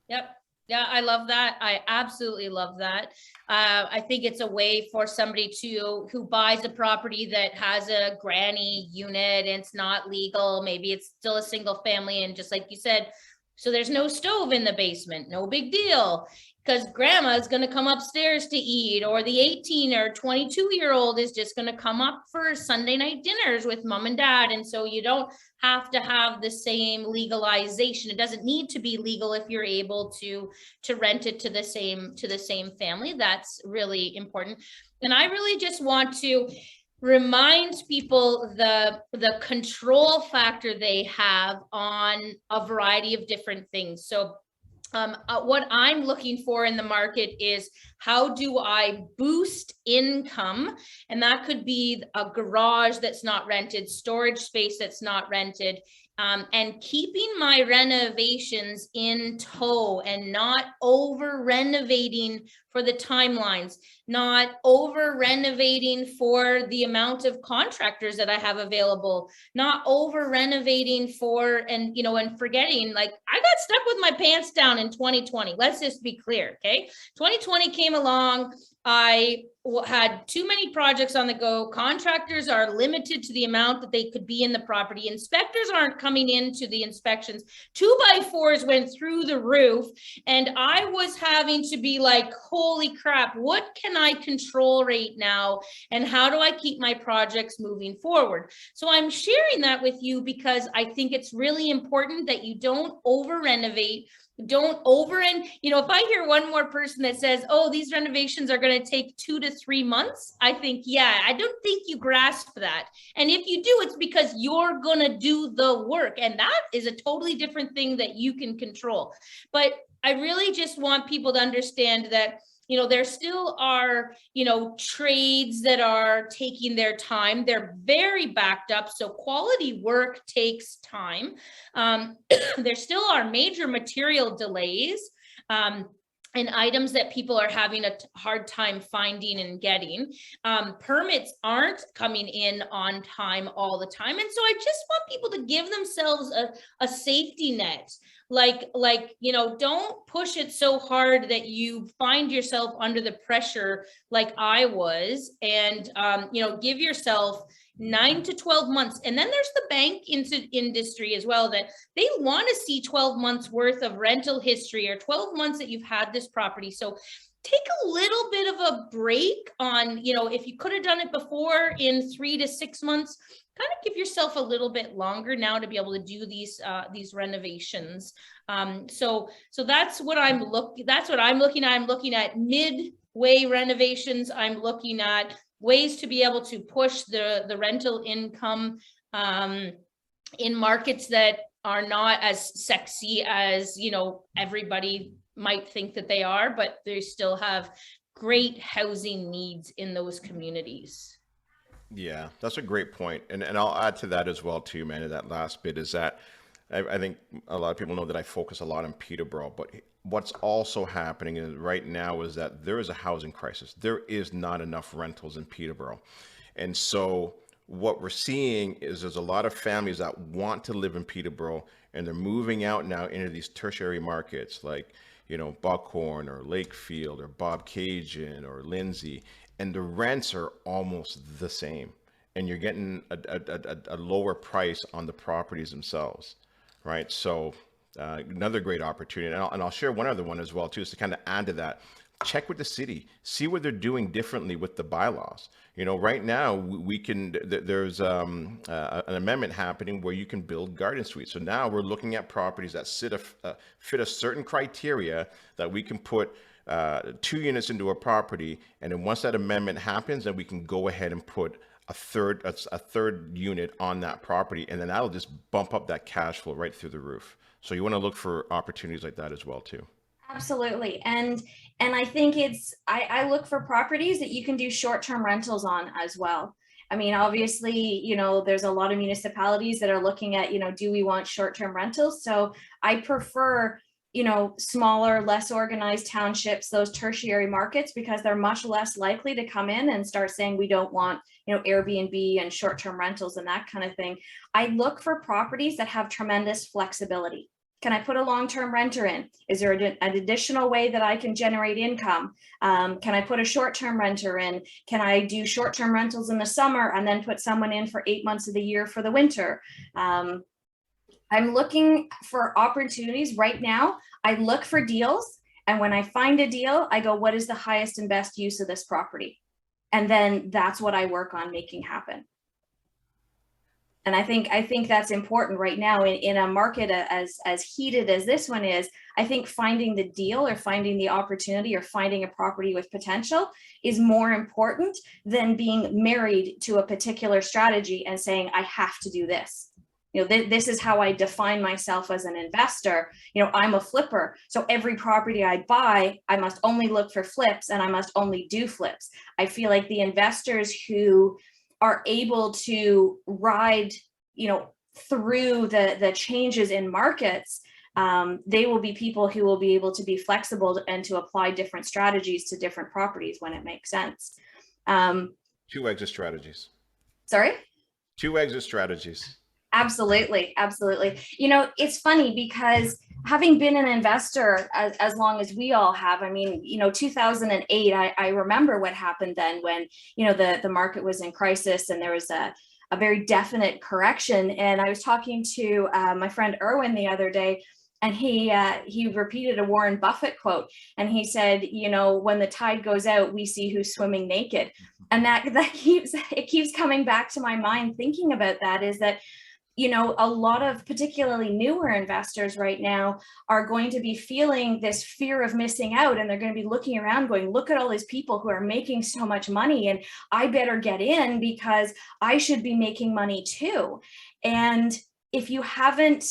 Yep. Yeah, I love that. I absolutely love that. I think it's a way for somebody who buys a property that has a granny unit and it's not legal. Maybe it's still a single family. And just like you said, so there's no stove in the basement, no big deal, because grandma is going to come upstairs to eat, or the 18 or 22-year-old is just going to come up for Sunday night dinners with mom and dad. And so you don't have to have the same legalization. It doesn't need to be legal if you're able to rent it to the same family. That's really important. And I really just want to remind people the control factor they have on a variety of different things. So what I'm looking for in the market is, how do I boost income? And that could be a garage that's not rented, storage space that's not rented, and keeping my renovations in tow and not over renovating for the timelines, not over renovating for the amount of contractors that I have available, not over renovating and forgetting, like, I got stuck with my pants down in 2020. Let's just be clear. Okay. 2020 came along. I had too many projects on the go. Contractors are limited to the amount that they could be in the property. Inspectors aren't coming into the inspections. 2x4s went through the roof. And I was having to be like, holy crap, what can I control right now? And how do I keep my projects moving forward? So I'm sharing that with you because I think it's really important that you don't over renovate, don't over, and if I hear one more person that says, oh, these renovations are going to take 2 to 3 months, I think, yeah, I don't think you grasp that. And if you do, it's because you're going to do the work, and that is a totally different thing that you can control. But I really just want people to understand that there still are, trades that are taking their time. They're very backed up. So quality work takes time. There still are major material delays. And items that people are having a hard time finding and getting. Permits aren't coming in on time all the time. And so I just want people to give themselves a safety net. Like, don't push it so hard that you find yourself under the pressure like I was, and, give yourself 9 to 12 months. And then there's the bank industry as well, that they want to see 12 months worth of rental history, or 12 months that you've had this property. So take a little bit of a break on, if you could have done it before in 3 to 6 months, kind of give yourself a little bit longer now to be able to do these renovations. So that's what I'm looking at. I'm looking at midway renovations. I'm looking at ways to be able to push the rental income in markets that are not as sexy as everybody might think that they are, but they still have great housing needs in those communities. Yeah, that's a great point. And I'll add to that as well too, man. That last bit is that I think a lot of people know that I focus a lot on Peterborough, but what's also happening right now is that there is a housing crisis. There is not enough rentals in Peterborough. And so what we're seeing is there's a lot of families that want to live in Peterborough, and they're moving out now into these tertiary markets like, Buckhorn or Lakefield or Bobcaygeon or Lindsay, and the rents are almost the same, and you're getting a lower price on the properties themselves, right? So another great opportunity, and I'll share one other one as well too, is to kind of add to that. Check with the city, see what they're doing differently with the bylaws. Right now we can, there's an amendment happening where you can build garden suites. So now we're looking at properties that fit a certain criteria that we can put 2 units into a property, and then once that amendment happens, then we can go ahead and put a third unit on that property, and then that'll just bump up that cash flow right through the roof. So you want to look for opportunities like that as well too. Absolutely. And I think I look for properties that you can do short-term rentals on as well. I mean, obviously, there's a lot of municipalities that are looking at, do we want short-term rentals? So I prefer, smaller, less organized townships, those tertiary markets, because they're much less likely to come in and start saying, we don't want, Airbnb and short-term rentals and that kind of thing. I look for properties that have tremendous flexibility. Can I put a long-term renter in? Is there an additional way that I can generate income? Can I put a short-term renter in? Can I do short-term rentals in the summer and then put someone in for 8 months of the year for the winter? I'm looking for opportunities right now. I look for deals, and when I find a deal, I go, what is the highest and best use of this property? And then that's what I work on making happen. And I think that's important right now in a market as heated as this one is. I think finding the deal or finding the opportunity or finding a property with potential is more important than being married to a particular strategy and saying, I have to do this. This is how I define myself as an investor. I'm a flipper. So every property I buy, I must only look for flips, and I must only do flips. I feel like the investors who are able to ride, through the changes in markets, they will be people who will be able to be flexible and to apply different strategies to different properties when it makes sense. 2 exit strategies. Sorry? 2 exit strategies. Absolutely. It's funny because having been an investor as long as we all have, 2008, I remember what happened then when, the market was in crisis and there was a very definite correction. And I was talking to my friend Erwin the other day, and he repeated a Warren Buffett quote. And he said, when the tide goes out, we see who's swimming naked. And that keeps coming back to my mind thinking about that, is that you know, a lot of particularly newer investors right now are going to be feeling this fear of missing out, and they're going to be looking around going, look at all these people who are making so much money, and I better get in because I should be making money too. And if you haven't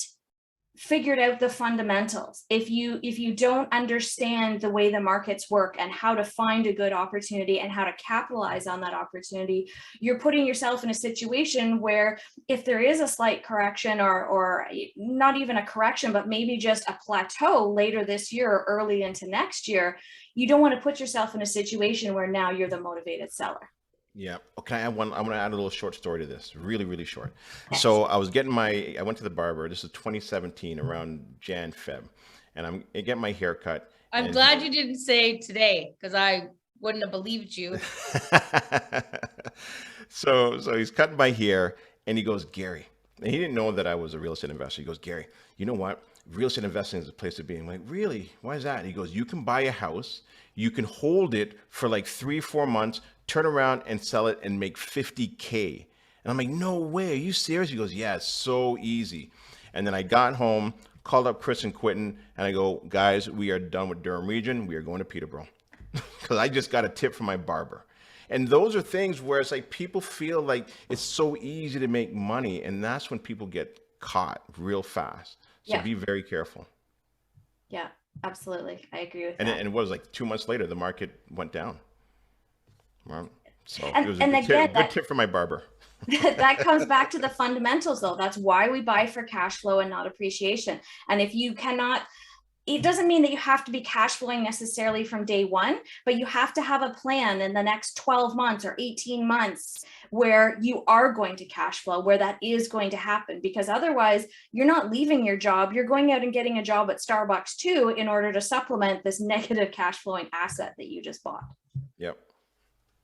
figured out the fundamentals, if you don't understand the way the markets work and how to find a good opportunity and how to capitalize on that opportunity, you're putting yourself in a situation where if there is a slight correction, or not even a correction, but maybe just a plateau later this year or early into next year, you don't want to put yourself in a situation where now you're the motivated seller. Yeah. Okay. I'm going to add a little short story to this. Really, really short. So I went to the barber. This is 2017, around Jan, Feb, and I get my hair cut. I'm glad you didn't say today, because I wouldn't have believed you. So he's cutting my hair, and he goes, Gary, and he didn't know that I was a real estate investor. He goes, Gary, you know what? Real estate investing is a place to be. I'm like, really? Why is that? And he goes, you can buy a house, you can hold it for like 3-4 months, turn around and sell it and make $50K. And I'm like, no way. Are you serious? He goes, yeah, it's so easy. And then I got home, called up Chris and Quentin, and I go, guys, we are done with Durham region. We are going to Peterborough, because I just got a tip from my barber. And those are things where it's like people feel like it's so easy to make money. And that's when people get caught real fast. So Yeah. be very careful. Yeah, absolutely. I agree with And that. it was like 2 months later, the market went down. Right? So And- it was and a again, good tip from my barber. That comes back to the fundamentals, though. That's why we buy for cash flow and not appreciation. And if you cannot, it doesn't mean that you have to be cash flowing necessarily from day one, but you have to have a plan in the next 12 months or 18 months where you are going to cash flow, where that is going to happen, because otherwise you're not leaving your job. You're going out and getting a job at Starbucks too, in order to supplement this negative cash flowing asset that you just bought. Yep.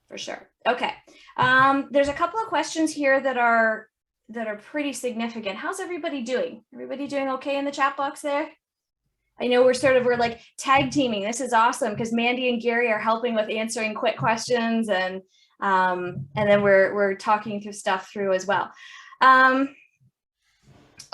For sure. Okay. There's a couple of questions here that are pretty significant. How's everybody doing? Everybody doing okay in the chat box there? I know we're like tag teaming. This is awesome because Mandy and Gary are helping with answering quick questions, and then we're talking through stuff through as well.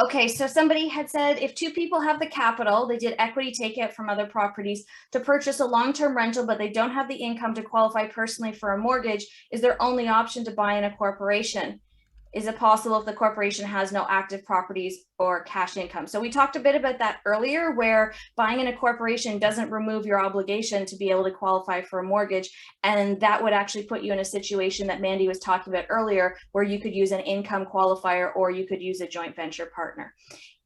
Okay, so somebody had said if two people have the capital, they did equity takeout from other properties to purchase a long-term rental, but they don't have the income to qualify personally for a mortgage, is their only option to buy in a corporation? Is it possible if the corporation has no active properties or cash income? So we talked a bit about that earlier, where buying in a corporation doesn't remove your obligation to be able to qualify for a mortgage. And that would actually put you in a situation that Mandy was talking about earlier, where you could use an income qualifier or you could use a joint venture partner.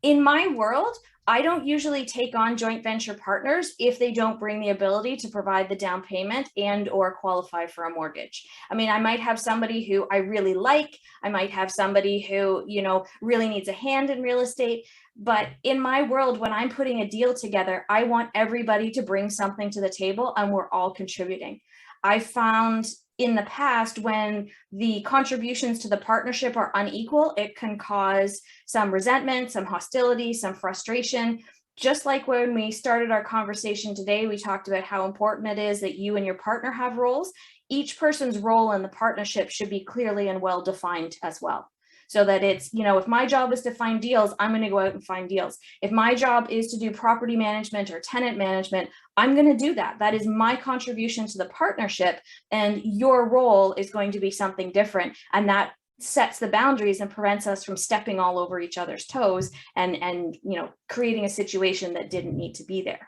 In my world, I don't usually take on joint venture partners if they don't bring the ability to provide the down payment and or qualify for a mortgage. I mean, I might have somebody who I really like. I might have somebody who, you know, really needs a hand in real estate. But in my world, when I'm putting a deal together, I want everybody to bring something to the table and we're all contributing. I found in the past, when the contributions to the partnership are unequal, it can cause some resentment, some hostility, some frustration. Just like when we started our conversation today, we talked about how important it is that you and your partner have roles. Each person's role in the partnership should be clearly and well defined as well. So that it's, you know, if my job is to find deals, I'm going to go out and find deals. If my job is to do property management or tenant management, I'm going to do that. That is my contribution to the partnership. And your role is going to be something different. And that sets the boundaries and prevents us from stepping all over each other's toes and you know, creating a situation that didn't need to be there.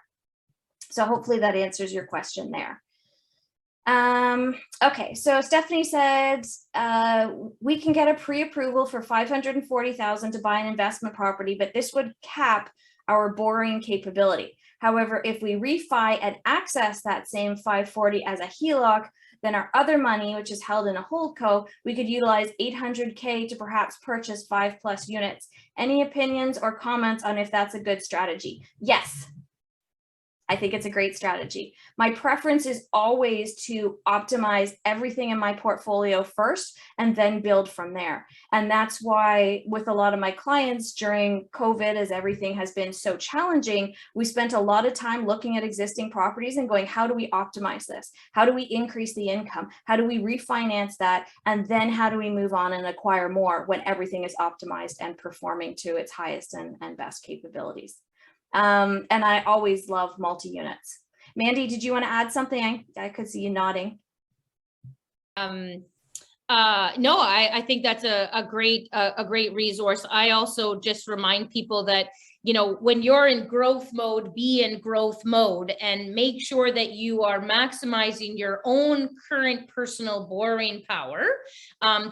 So hopefully that answers your question there. Okay, so Stephanie said we can get a pre-approval for $540,000 to buy an investment property, but this would cap our borrowing capability. However, if we refi and access that same 540 as a HELOC, then our other money, which is held in a holdco, we could utilize $800K to perhaps purchase 5+ units. Any opinions or comments on if that's a good strategy? Yes. I think it's a great strategy. My preference is always to optimize everything in my portfolio first and then build from there. And that's why with a lot of my clients during COVID, as everything has been so challenging, we spent a lot of time looking at existing properties and going, how do we optimize this? How do we increase the income? How do we refinance that? And then how do we move on and acquire more when everything is optimized and performing to its highest and best capabilities? And I always love multi-units. Mandy, did you want to add something? I could see you nodding. No, I think that's a great resource. I also just remind people that, you know, when you're in growth mode, be in growth mode and make sure that you are maximizing your own current personal borrowing power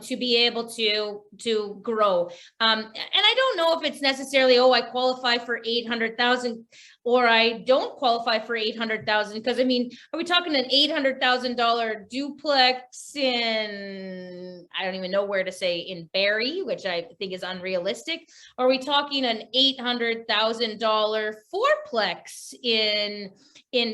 to be able to grow. And I don't know if it's necessarily, oh, I qualify for 800,000 or I don't qualify for 800,000, because I mean, are we talking an $800,000 duplex in, I don't even know where to say, in Barrie, which I think is unrealistic? Or are we talking an $800,000 fourplex in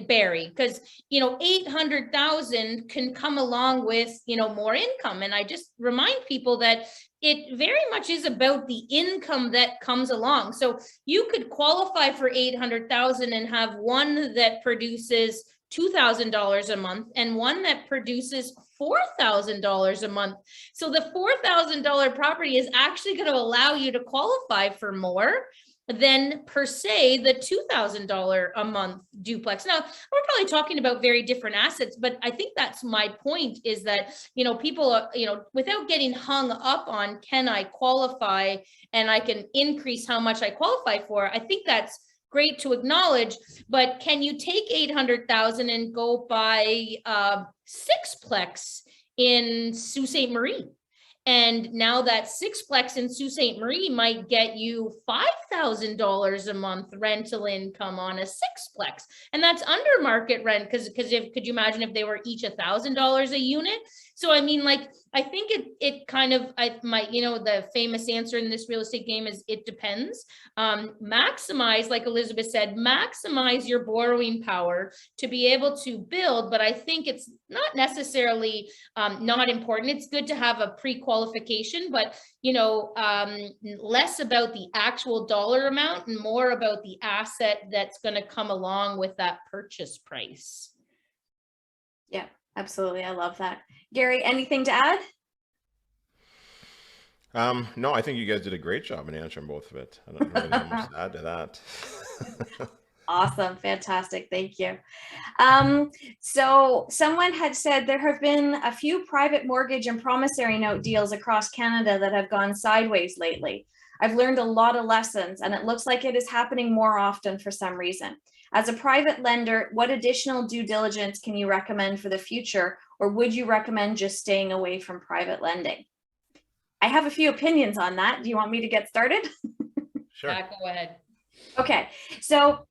Barrie? Because, you know, 800,000 can come along with, you know, more income. And I just remind people that it very much is about the income that comes along. So you could qualify for 800,000 and have one that produces $2,000 a month and one that produces $4,000 a month. So the $4,000 property is actually going to allow you to qualify for more than per se the $2,000 a month duplex. Now, we're probably talking about very different assets, but I think that's my point, is that, you know, people, you know, without getting hung up on, can I qualify and I can increase how much I qualify for? I think that's great to acknowledge, but can you take 800,000 and go buy a sixplex in Sault Ste. Marie? And now that sixplex in Sault Ste. Marie might get you $5,000 a month rental income on a sixplex. And that's under market rent, because could you imagine if they were each $1,000 a unit? So, I mean, like, I think it kind of, you know, the famous answer in this real estate game is it depends. Maximize, like Elizabeth said, maximize your borrowing power to be able to build. But I think it's not necessarily not important. It's good to have a pre-qualification, but, you know, less about the actual dollar amount and more about the asset that's going to come along with that purchase price. Yeah, absolutely. I love that. Gary, anything to add? No, I think you guys did a great job in answering both of it. I don't really have much to add to that. Awesome. Fantastic. Thank you. So someone had said there have been a few private mortgage and promissory note deals across Canada that have gone sideways lately. I've learned a lot of lessons, and it looks like it is happening more often for some reason. As a private lender, what additional due diligence can you recommend for the future, or would you recommend just staying away from private lending? I have a few opinions on that. Do you want me to get started? Sure. Yeah, go ahead. Okay, so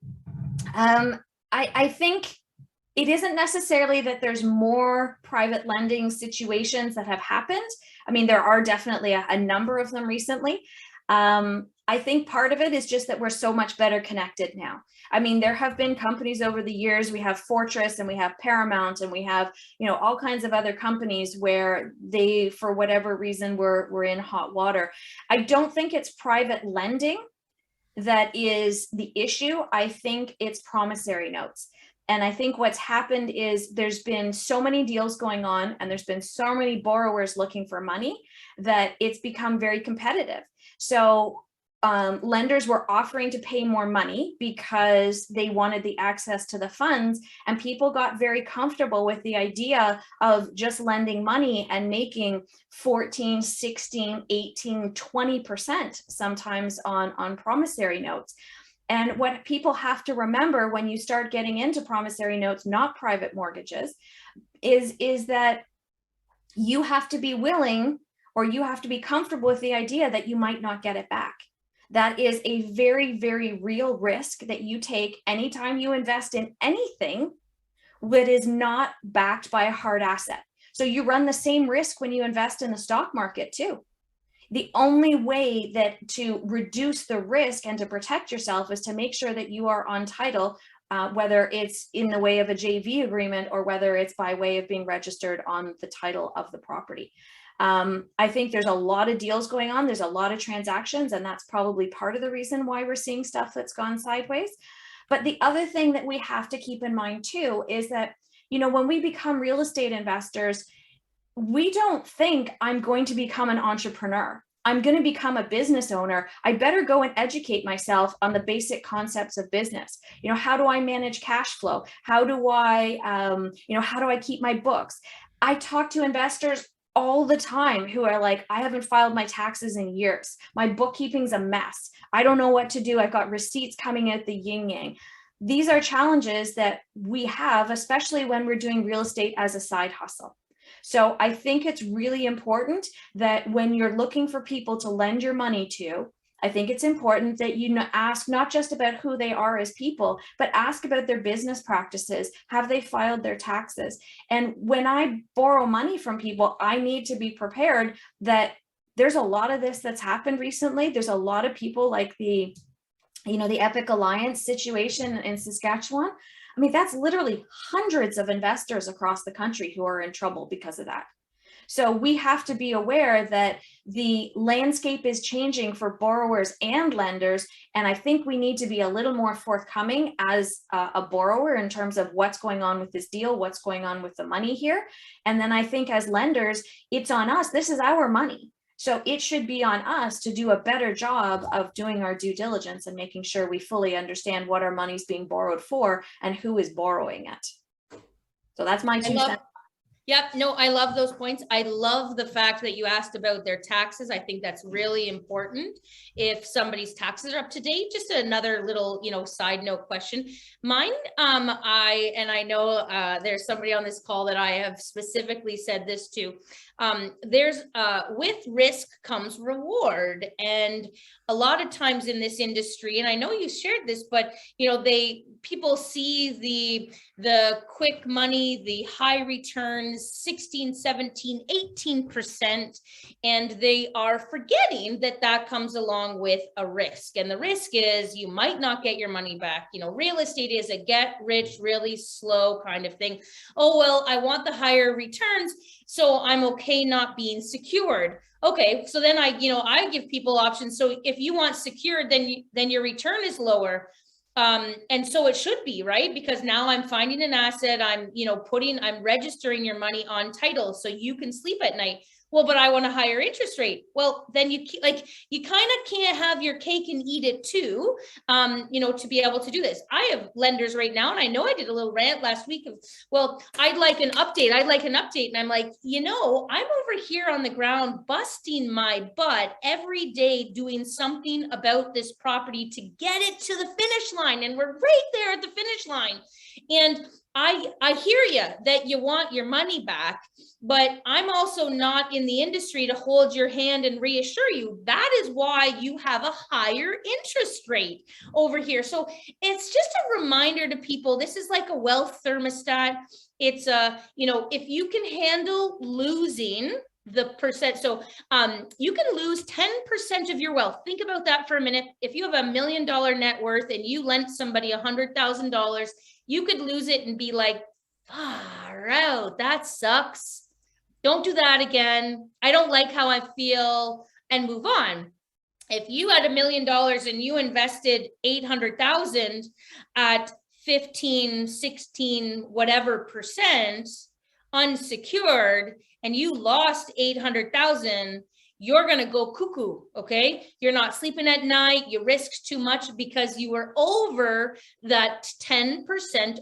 I think it isn't necessarily that there's more private lending situations that have happened. I mean, there are definitely a number of them recently. I think part of it is just that we're so much better connected now. I mean, there have been companies over the years. We have Fortress and we have Paramount and we have, you know, all kinds of other companies where they, for whatever reason, were in hot water. I don't think it's private lending that is the issue. I think it's promissory notes. And I think what's happened is there's been so many deals going on and there's been so many borrowers looking for money that it's become very competitive. So lenders were offering to pay more money because they wanted the access to the funds, and people got very comfortable with the idea of just lending money and making 14, 16, 18, 20% sometimes on promissory notes. And what people have to remember when you start getting into promissory notes, not private mortgages, is that you have to be willing, or you have to be comfortable with the idea that you might not get it back. That is a very, very real risk that you take anytime you invest in anything that is not backed by a hard asset. So you run the same risk when you invest in the stock market too. The only way that to reduce the risk and to protect yourself is to make sure that you are on title whether it's in the way of a JV agreement or whether it's by way of being registered on the title of the property. I think there's a lot of deals going on. There's a lot of transactions, and that's probably part of the reason why we're seeing stuff that's gone sideways. But the other thing that we have to keep in mind too is that, you know, when we become real estate investors, we don't think I'm going to become an entrepreneur. I'm going to become a business owner. I better go and educate myself on the basic concepts of business. You know, how do I manage cash flow? How do I, how do I keep my books? I talk to investors all the time who are like, I haven't filed my taxes in years. My bookkeeping's a mess. I don't know what to do. I've got receipts coming out the yin yang. These are challenges that we have, especially when we're doing real estate as a side hustle. So I think it's really important that when you're looking for people to lend your money to, I think it's important that you ask not just about who they are as people, but ask about their business practices. Have they filed their taxes? And when I borrow money from people, I need to be prepared that there's a lot of this that's happened recently. There's a lot of people like the Epic Alliance situation in Saskatchewan. I mean, that's literally hundreds of investors across the country who are in trouble because of that. So we have to be aware that the landscape is changing for borrowers and lenders. And I think we need to be a little more forthcoming as a borrower in terms of what's going on with this deal, what's going on with the money here. And then I think as lenders, it's on us. This is our money. So it should be on us to do a better job of doing our due diligence and making sure we fully understand what our money's being borrowed for and who is borrowing it. So that's my 2 cents. Yep. No, I love those points. I love the fact that you asked about their taxes. I think that's really important. If somebody's taxes are up to date, just another little, side note question. Mine, I know there's somebody on this call that I have specifically said this to. There's with risk comes reward. And a lot of times in this industry, and I know you shared this, but people see the quick money, the high returns, 16, 17, 18%, and they are forgetting that comes along with a risk. And the risk is you might not get your money back. Real estate is a get rich really slow kind of thing. Oh, well, I want the higher returns, so I'm okay not being secured. Okay, so then I give people options. So if you want secured, then your return is lower. And so it should be, right? Because now I'm finding an asset, I'm registering your money on title so you can sleep at night. Well, but I want a higher interest rate. Well, then you kind of can't have your cake and eat it too, to be able to do this. I have lenders right now, and I know I did a little rant last week of, well, I'd like an update. And I'm like, I'm over here on the ground busting my butt every day doing something about this property to get it to the finish line. And we're right there at the finish line. And I hear you that you want your money back, but I'm also not in the industry to hold your hand and reassure you. That is why you have a higher interest rate over here. So it's just a reminder to people, this is like a wealth thermostat. It's if you can handle losing the percent, so you can lose 10% of your wealth. Think about that for a minute. If you have $1 million net worth and you lent somebody $100,000, you could lose it and be like, far out, that sucks. Don't do that again. I don't like how I feel, and move on. If you had $1 million and you invested 800,000 at 15, 16, whatever percent unsecured, and you lost 800,000, you're going to go cuckoo. Okay. You're not sleeping at night. You risked too much because you were over that 10%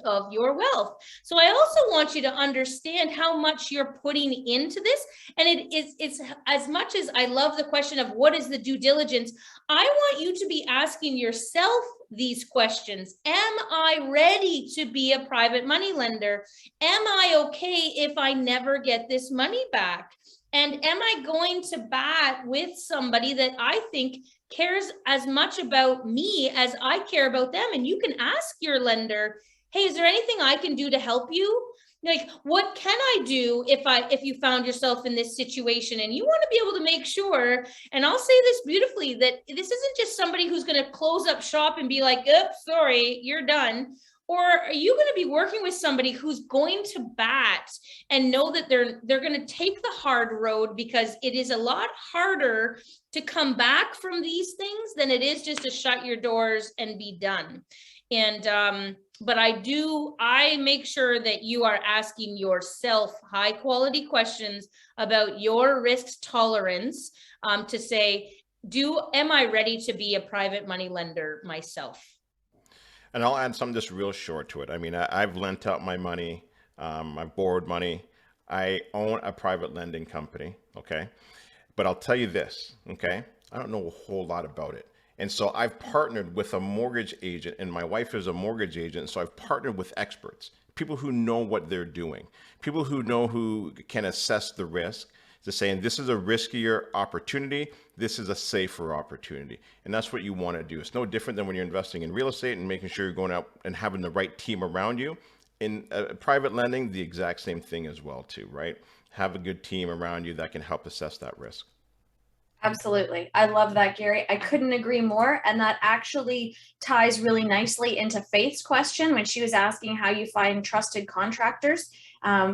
of your wealth. So I also want you to understand how much you're putting into this. And it's as much as I love the question of what is the due diligence, I want you to be asking yourself these questions. Am I ready to be a private money lender? Am I okay if I never get this money back? And am I going to bat with somebody that I think cares as much about me as I care about them? And you can ask your lender, hey, is there anything I can do to help you? Like, what can I do if you found yourself in this situation? And you want to be able to make sure, and I'll say this beautifully, that this isn't just somebody who's going to close up shop and be like, oh, sorry, you're done. Or are you going to be working with somebody who's going to bat and know that they're going to take the hard road, because it is a lot harder to come back from these things than it is just to shut your doors and be done. And but I make sure that you are asking yourself high quality questions about your risk tolerance, to say, am I ready to be a private money lender myself? And I'll add something just real short to it. I mean, I've lent out my money. I've borrowed money. I own a private lending company. Okay. But I'll tell you this. Okay. I don't know a whole lot about it. And so I've partnered with a mortgage agent, and my wife is a mortgage agent. So I've partnered with experts, people who know what they're doing, people who can assess the risk, to saying this is a riskier opportunity, this is a safer opportunity. And that's what you want to do. It's no different than when you're investing in real estate and making sure you're going out and having the right team around you. In private lending, the exact same thing as well too, right? Have a good team around you that can help assess that risk. Absolutely. I love that, Gary. I couldn't agree more. And that actually ties really nicely into Faith's question when she was asking how you find trusted contractors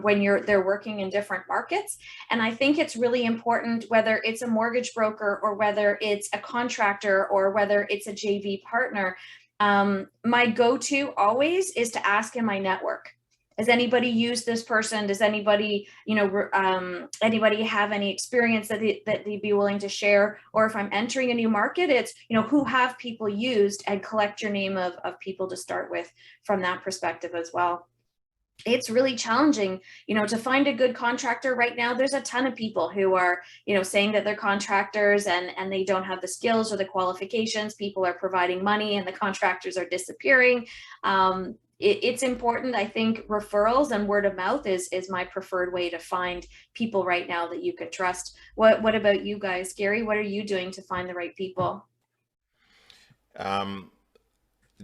when they're working in different markets. And I think it's really important, whether it's a mortgage broker or whether it's a contractor or whether it's a JV partner. My go-to always is to ask in my network. Has anybody used this person? Does anybody, anybody have any experience that they'd be willing to share? Or if I'm entering a new market, it's, who have people used, and collect your name of people to start with from that perspective as well. It's really challenging, to find a good contractor right now. There's a ton of people who are, saying that they're contractors and they don't have the skills or the qualifications. People are providing money and the contractors are disappearing. It's important. I think referrals and word of mouth is my preferred way to find people right now that you could trust. What about you guys? Gary, what are you doing to find the right people?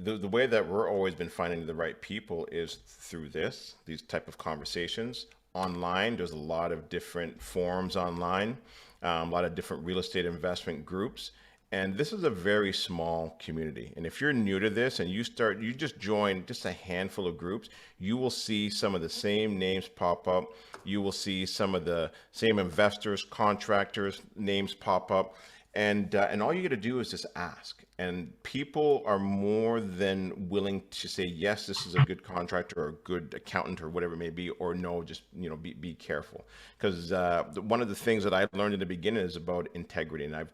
The way that we're always been finding the right people is through these type of conversations online. There's a lot of different forums online, a lot of different real estate investment groups. And this is a very small community. And if you're new to this and you just join just a handful of groups, you will see some of the same names pop up. You will see some of the same investors, contractors names pop up. And all you got to do is just ask. And people are more than willing to say, yes, this is a good contractor or a good accountant or whatever it may be, or no, just, be careful. Because one of the things that I learned in the beginning is about integrity. And I've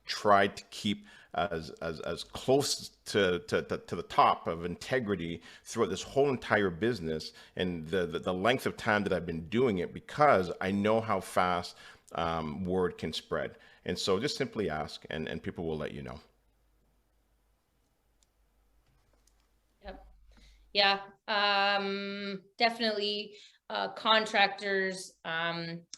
tried to keep as close to the top of integrity throughout this whole entire business and the length of time that I've been doing it, because I know how fast word can spread. And so just simply ask, and people will let you know. Yep. Yeah. Definitely contractors,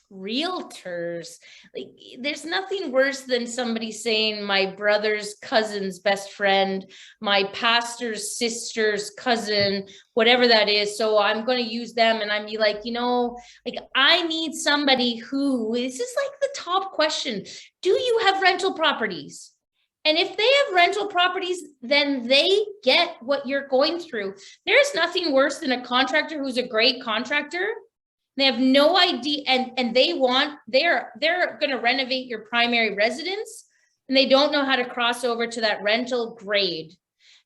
realtors. Like, there's nothing worse than somebody saying my brother's cousin's best friend, my pastor's sister's cousin, whatever that is. So I'm going to use them. And I'm be like, I need somebody this is like the top question. Do you have rental properties? And if they have rental properties, then they get what you're going through. There's nothing worse than a contractor who's a great contractor. They have no idea, and they're going to renovate your primary residence, and they don't know how to cross over to that rental grade,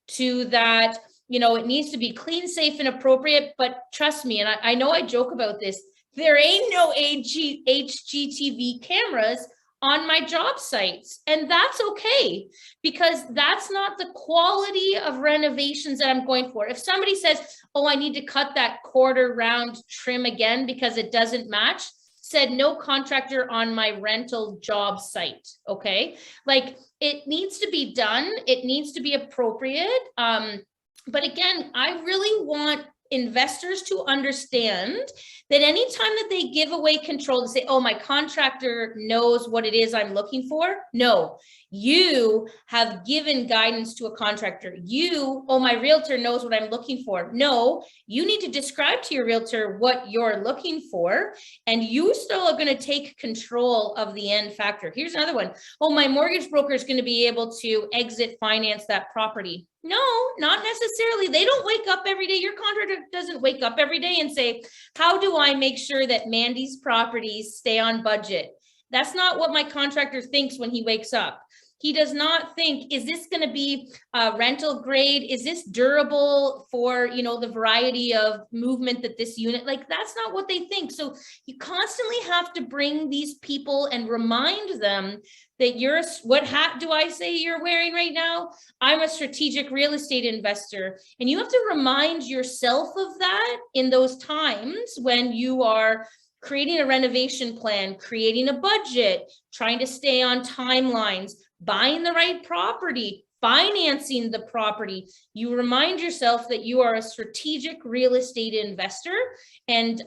to that, it needs to be clean, safe, and appropriate. But trust me, and I know I joke about this, there ain't no HGTV cameras on my job sites. And that's okay, because that's not the quality of renovations that I'm going for. If somebody says, oh, I need to cut that quarter round trim again because it doesn't match, said no contractor on my rental job site. Okay. Like, it needs to be done. It needs to be appropriate. But again, I really want investors to understand that anytime that they give away control to say, oh, my contractor knows what it is I'm looking for. No, you have given guidance to a contractor. My realtor knows what I'm looking for. No, you need to describe to your realtor what you're looking for, and you still are going to take control of the end factor. Here's another one. Oh, my mortgage broker is going to be able to exit finance that property. No, not necessarily. They don't wake up every day. Your contractor doesn't wake up every day and say, how do I make sure that Mandy's properties stay on budget? That's not what my contractor thinks when he wakes up. He does not think, is this going to be a rental grade? Is this durable for, you know, the variety of movement that this unit, like, that's not what they think. So you constantly have to bring these people and remind them that you're, what hat do I say you're wearing right now? I'm a strategic real estate investor. And you have to remind yourself of that in those times when you are creating a renovation plan, creating a budget, trying to stay on timelines, buying the right property, financing the property. You remind yourself that you are a strategic real estate investor, and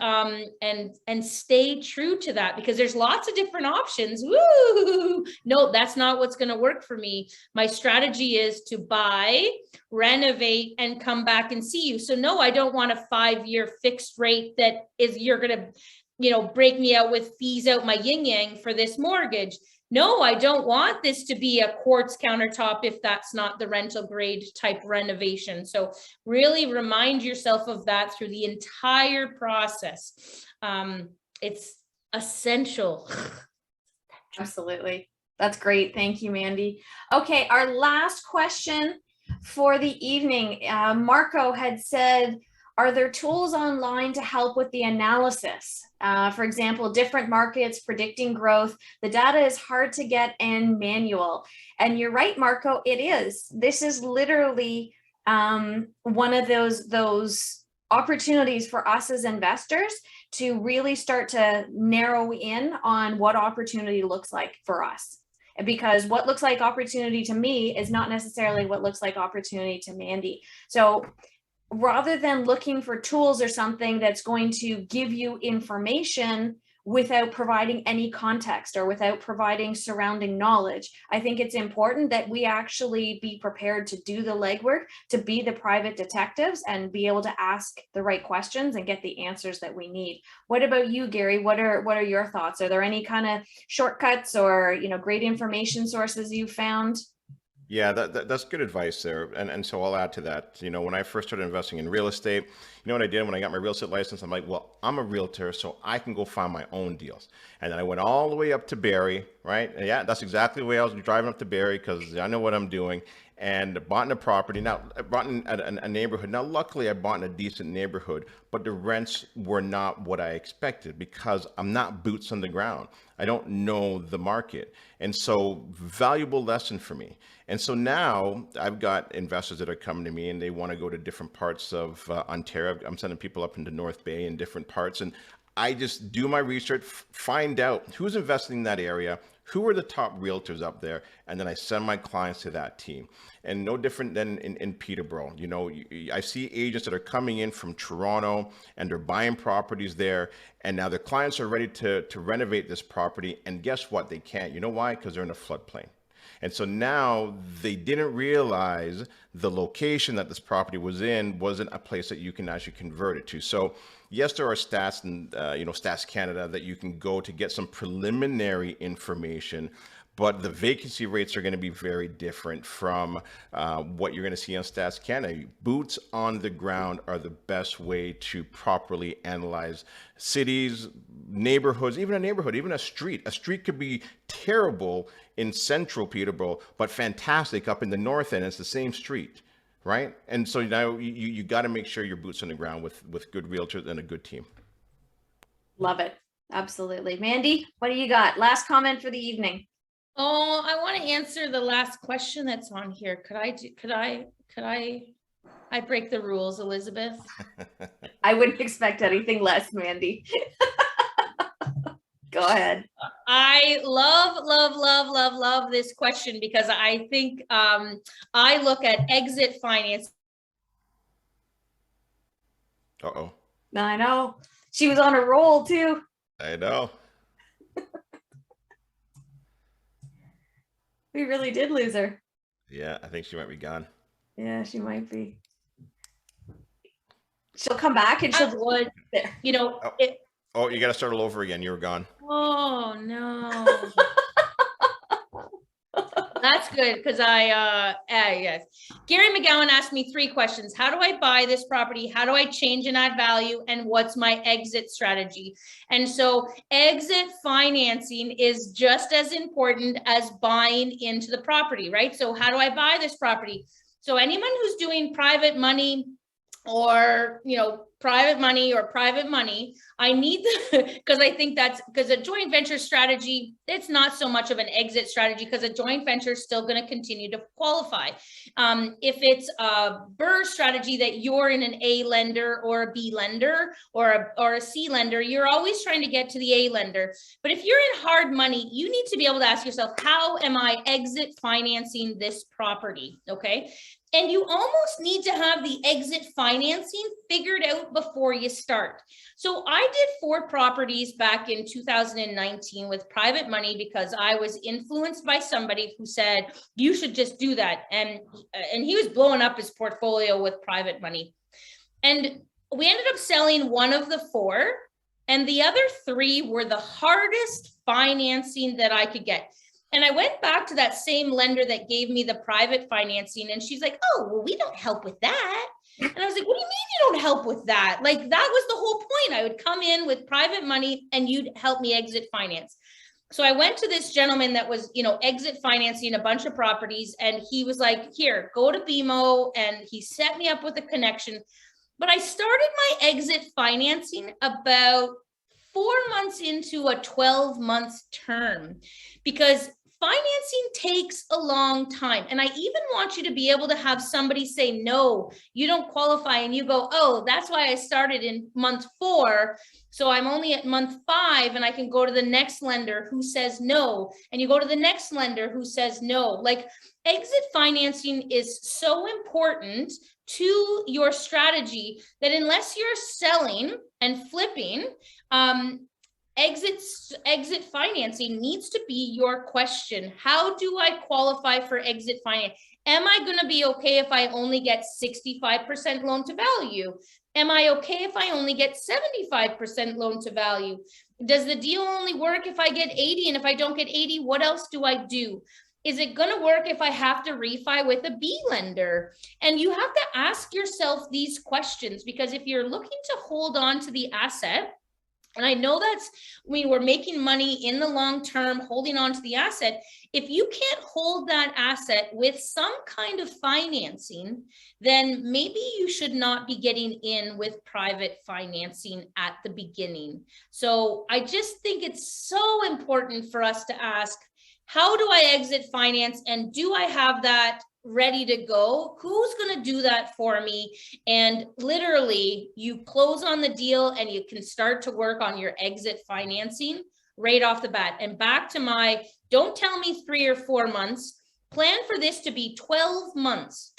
stay true to that, because there's lots of different options. Woo! No, that's not what's going to work for me. My strategy is to buy, renovate, and come back and see you. So no, I don't want a 5-year fixed rate that is, you're going to, you know, break me out with fees out my yin yang for this mortgage. No, I don't want this to be a quartz countertop if that's not the rental grade type renovation. So really remind yourself of that through the entire process. It's essential. Absolutely. That's great. Thank you, Mandy. Okay, our last question for the evening. Marco had said, are there tools online to help with the analysis? For example, different markets, predicting growth. The data is hard to get and manual. And you're right, Marco, it is. This is literally one of those opportunities for us as investors to really start to narrow in on what opportunity looks like for us. Because what looks like opportunity to me is not necessarily what looks like opportunity to Mandy. So rather than looking for tools or something that's going to give you information without providing any context or without providing surrounding knowledge, I think it's important that we actually be prepared to do the legwork, to be the private detectives and be able to ask the right questions and get the answers that we need. What about you, Gary? What are your thoughts? Are there any kind of shortcuts or, you know, great information sources you found? Yeah, that's good advice there. And so I'll add to that. You know, when I first started investing in real estate, you know what I did when I got my real estate license? I'm like, well, I'm a realtor, so I can go find my own deals. And then I went all the way up to Barrie, right? And yeah, that's exactly the way I was driving up to Barrie, because I know what I'm doing. And bought in a property. Now, I bought in a neighborhood. Now, luckily, I bought in a decent neighborhood, but the rents were not what I expected because I'm not boots on the ground. I don't know the market. And so, valuable lesson for me. And so now I've got investors that are coming to me and they want to go to different parts of Ontario. I'm sending people up into North Bay in different parts. And I just do my research, find out who's investing in that area, who are the top realtors up there, and then I send my clients to that team. And no different than in Peterborough. You know, I see agents that are coming in from Toronto and they're buying properties there, and now their clients are ready to renovate this property. And guess what? They can't. You know why? Because they're in a floodplain. And so now they didn't realize the location that this property was in wasn't a place that you can actually convert it to. So yes, there are stats and Stats Canada that you can go to get some preliminary information, but the vacancy rates are going to be very different from what you're going to see on Stats Canada. Boots on the ground are the best way to properly analyze cities, neighborhoods, even a neighborhood, even a street. A street could be terrible in central Peterborough, but fantastic up in the north end. It's the same street, right? And so now you got to make sure your boots on the ground with good realtors and a good team. Love it. Absolutely. Mandy, what do you got? Last comment for the evening. Oh, I want to answer the last question that's on here. Could I break the rules, Elizabeth? I wouldn't expect anything less, Mandy. Go ahead. I love this question because I think I look at exit finance. Uh-oh. I know. She was on a roll too. I know. We really did lose her. Yeah, I think she might be gone. Yeah, she might be. She'll come back and she'll would, you know. Oh, you got to start all over again. You were gone. Oh no. That's good because yes. Gary McGowan asked me 3 questions. How do I buy this property? How do I change and add value? And what's my exit strategy? And so exit financing is just as important as buying into the property, right? So how do I buy this property? So anyone who's doing private money or, private money, I need because I think that's because a joint venture strategy, it's not so much of an exit strategy because a joint venture is still going to continue to qualify. If it's a BRRRR strategy that you're in an A lender or a B lender or a C lender, you're always trying to get to the A lender. But if you're in hard money, you need to be able to ask yourself, how am I exit financing this property? Okay. And you almost need to have the exit financing figured out before you start. So I did 4 properties back in 2019 with private money because I was influenced by somebody who said, you should just do that. And he was blowing up his portfolio with private money. And we ended up selling one of the 4, and the other 3 were the hardest financing that I could get. And I went back to that same lender that gave me the private financing, and she's like, oh, well, we don't help with that. And I was like, what do you mean you don't help with that? Like, that was the whole point. I would come in with private money and you'd help me exit finance. So I went to this gentleman that was, exit financing a bunch of properties, and he was like, here, go to BMO, and he set me up with a connection. But I started my exit financing about 4 months into a 12-month term because financing takes a long time. And I even want you to be able to have somebody say, no, you don't qualify. And you go, oh, that's why I started in month 4. So I'm only at month 5 and I can go to the next lender who says no. And you go to the next lender who says no. Like, exit financing is so important to your strategy that unless you're selling and flipping, exit financing needs to be your question. How do I qualify for exit finance? Am I going to be okay if I only get 65% loan to value? Am I okay if I only get 75% loan to value? Does the deal only work if I get 80? And if I don't get 80, what else do I do? Is it going to work if I have to refi with a B lender? And you have to ask yourself these questions, because if you're looking to hold on to the asset, and I know we're making money in the long term, holding on to the asset. If you can't hold that asset with some kind of financing, then maybe you should not be getting in with private financing at the beginning. So I just think it's so important for us to ask, how do I exit finance? And do I have that ready to go? Who's going to do that for me? And literally you close on the deal and you can start to work on your exit financing right off the bat. And back to my, don't tell me 3 or 4 months, plan for this to be 12 months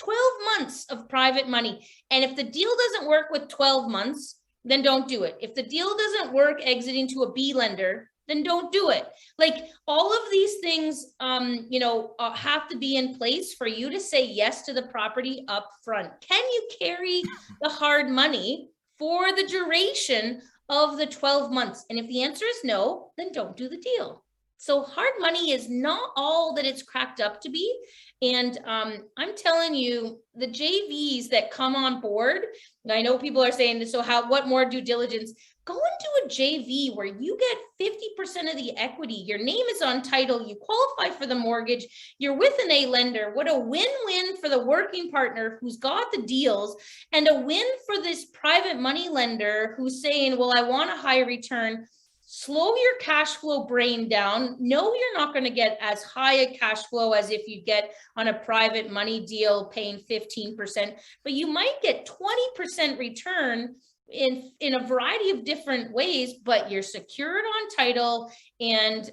of private money. And if the deal doesn't work with 12 months, then don't do it. If the deal doesn't work exiting to a B lender, then don't do it. Like, all of these things, have to be in place for you to say yes to the property up front. Can you carry the hard money for the duration of the 12 months? And if the answer is no, then don't do the deal. So hard money is not all that it's cracked up to be. And I'm telling you, the JVs that come on board, I know people are saying, so what more due diligence? Go into a JV where you get 50% of the equity. Your name is on title. You qualify for the mortgage. You're with an A lender. What a win-win for the working partner who's got the deals, and a win for this private money lender who's saying, well, I want a high return. Slow your cash flow brain down. No, you're not going to get as high a cash flow as if you get on a private money deal paying 15%, but you might get 20% return in a variety of different ways, but you're secured on title, and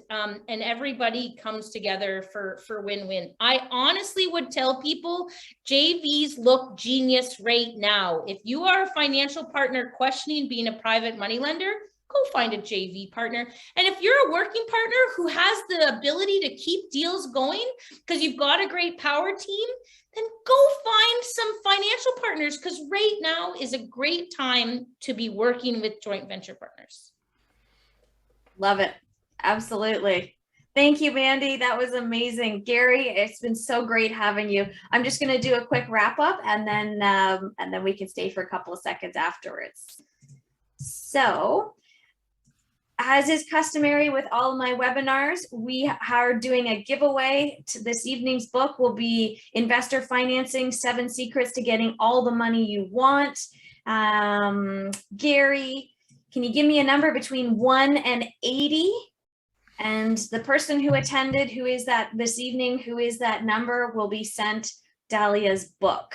everybody comes together for win-win. I honestly would tell people JVs look genius right now. If you are a financial partner questioning being a private money lender, go find a JV partner. And if you're a working partner who has the ability to keep deals going because you've got a great power team, then go find some financial partners, because right now is a great time to be working with joint venture partners. Love it. Absolutely. Thank you, Mandy. That was amazing. Gary, it's been so great having you. I'm just going to do a quick wrap up and then we can stay for a couple of seconds afterwards. So, as is customary with all of my webinars, we are doing a giveaway. To this evening's book will be Investor Financing, 7 Secrets to Getting All the Money You Want. Gary, can you give me a number between 1 and 80? And the person who attended, who is that this evening, who is that number, will be sent Dahlia's book.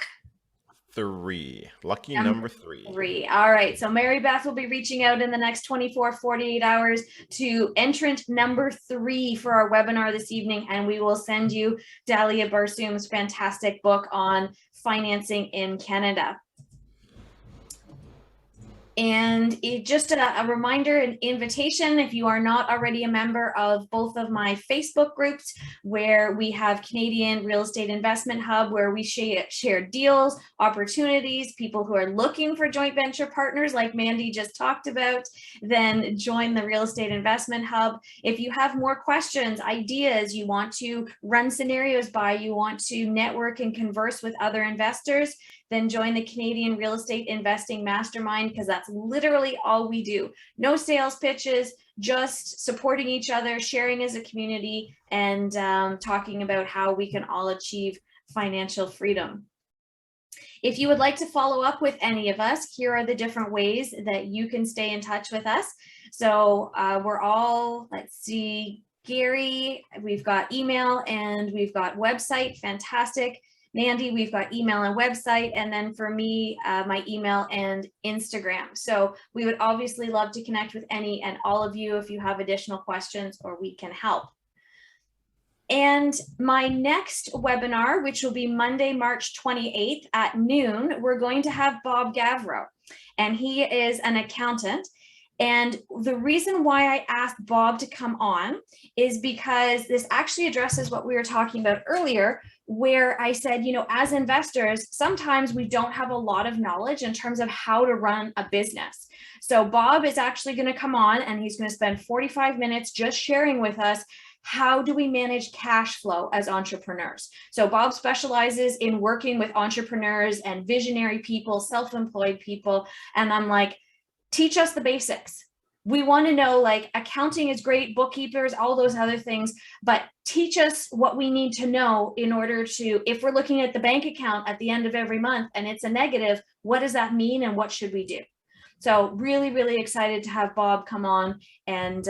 3. Lucky number 3. 3. All right. So Mary Beth will be reaching out in the next 24, 48 hours to entrant number 3 for our webinar this evening. And we will send you Dahlia Barsoom's fantastic book on financing in Canada. And just a reminder, an invitation, if you are not already a member of both of my Facebook groups, where we have Canadian Real Estate Investment Hub, where we share deals, opportunities, people who are looking for joint venture partners like Mandy just talked about, then join the Real Estate Investment Hub. If you have more questions, ideas, you want to run scenarios by, you want to network and converse with other investors, then join the Canadian Real Estate Investing Mastermind, because that's literally all we do. No sales pitches, just supporting each other, sharing as a community, and talking about how we can all achieve financial freedom. If you would like to follow up with any of us, here are the different ways that you can stay in touch with us. So we're all, let's see, Gary, we've got email and we've got website, fantastic. Mandy, we've got email and website, and then for me, my email and Instagram. So we would obviously love to connect with any and all of you if you have additional questions or we can help. And my next webinar, which will be Monday, March 28th at noon, we're going to have Bob Gavro, and he is an accountant. And the reason why I asked Bob to come on is because this actually addresses what we were talking about earlier, where I said, you know, as investors, sometimes we don't have a lot of knowledge in terms of how to run a business. So Bob is actually going to come on and he's going to spend 45 minutes just sharing with us, how do we manage cash flow as entrepreneurs? So Bob specializes in working with entrepreneurs and visionary people, self-employed people. And I'm like, teach us the basics. We want to know, like, accounting is great, bookkeepers, all those other things, but teach us what we need to know in order to, if we're looking at the bank account at the end of every month and it's a negative, what does that mean and what should we do? So really, really excited to have Bob come on and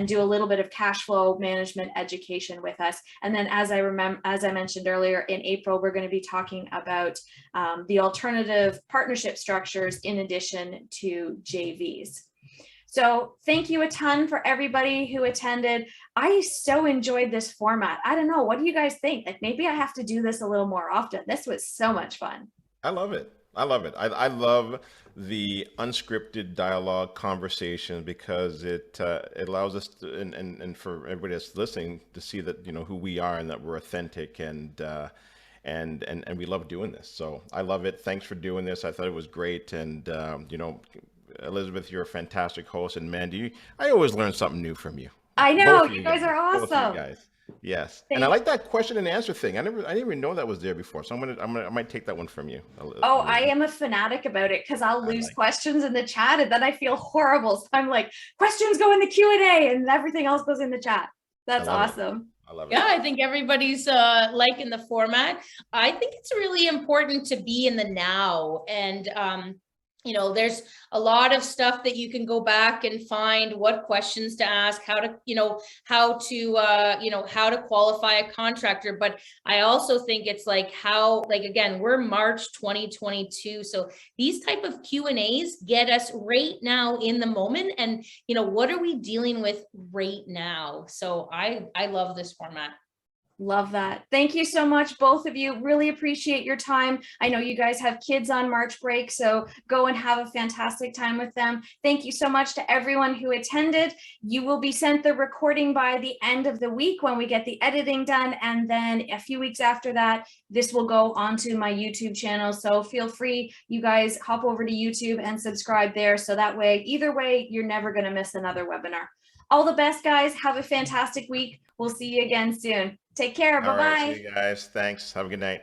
do a little bit of cash flow management education with us. And then as I mentioned earlier, in April, we're going to be talking about the alternative partnership structures in addition to JVs. So thank you a ton for everybody who attended. I so enjoyed this format. I don't know, what do you guys think? Like, maybe I have to do this a little more often. This was so much fun. I love it. I love it. I love the unscripted dialogue conversation, because it allows us to, and for everybody that's listening, to see that, you know, who we are and that we're authentic, and we love doing this. So I love it. Thanks for doing this. I thought it was great. And you know, Elizabeth, you're a fantastic host, and Mandy, I always learn something new from you. I know, you guys are Both of awesome. you guys. Yes. And I like that question and answer thing. I didn't even know that was there before. So I might take that one from you. Oh, I am a fanatic about it, because I'll lose questions in the chat and then I feel horrible. So I'm like, questions go in the Q&A and everything else goes in the chat. That's awesome. I love it. Yeah, I think everybody's liking the format. I think it's really important to be in the now, and you know, there's a lot of stuff that you can go back and find, what questions to ask, how to, you know, how to qualify a contractor. But I also think it's like, how, like, again, we're March 2022. So these type of Q&As get us right now in the moment. And, you know, what are we dealing with right now? So I love this format. Love that. Thank you so much, both of you. Really appreciate your time. I know you guys have kids on March break, so go and have a fantastic time with them. Thank you so much to everyone who attended. You will be sent the recording by the end of the week when we get the editing done. And then a few weeks after that, this will go onto my YouTube channel. So feel free, you guys, hop over to YouTube and subscribe there. So that way, either way, you're never going to miss another webinar. All the best, guys. Have a fantastic week. We'll see you again soon. Take care. All right, Bye-bye. see you guys. Thanks. Have a good night.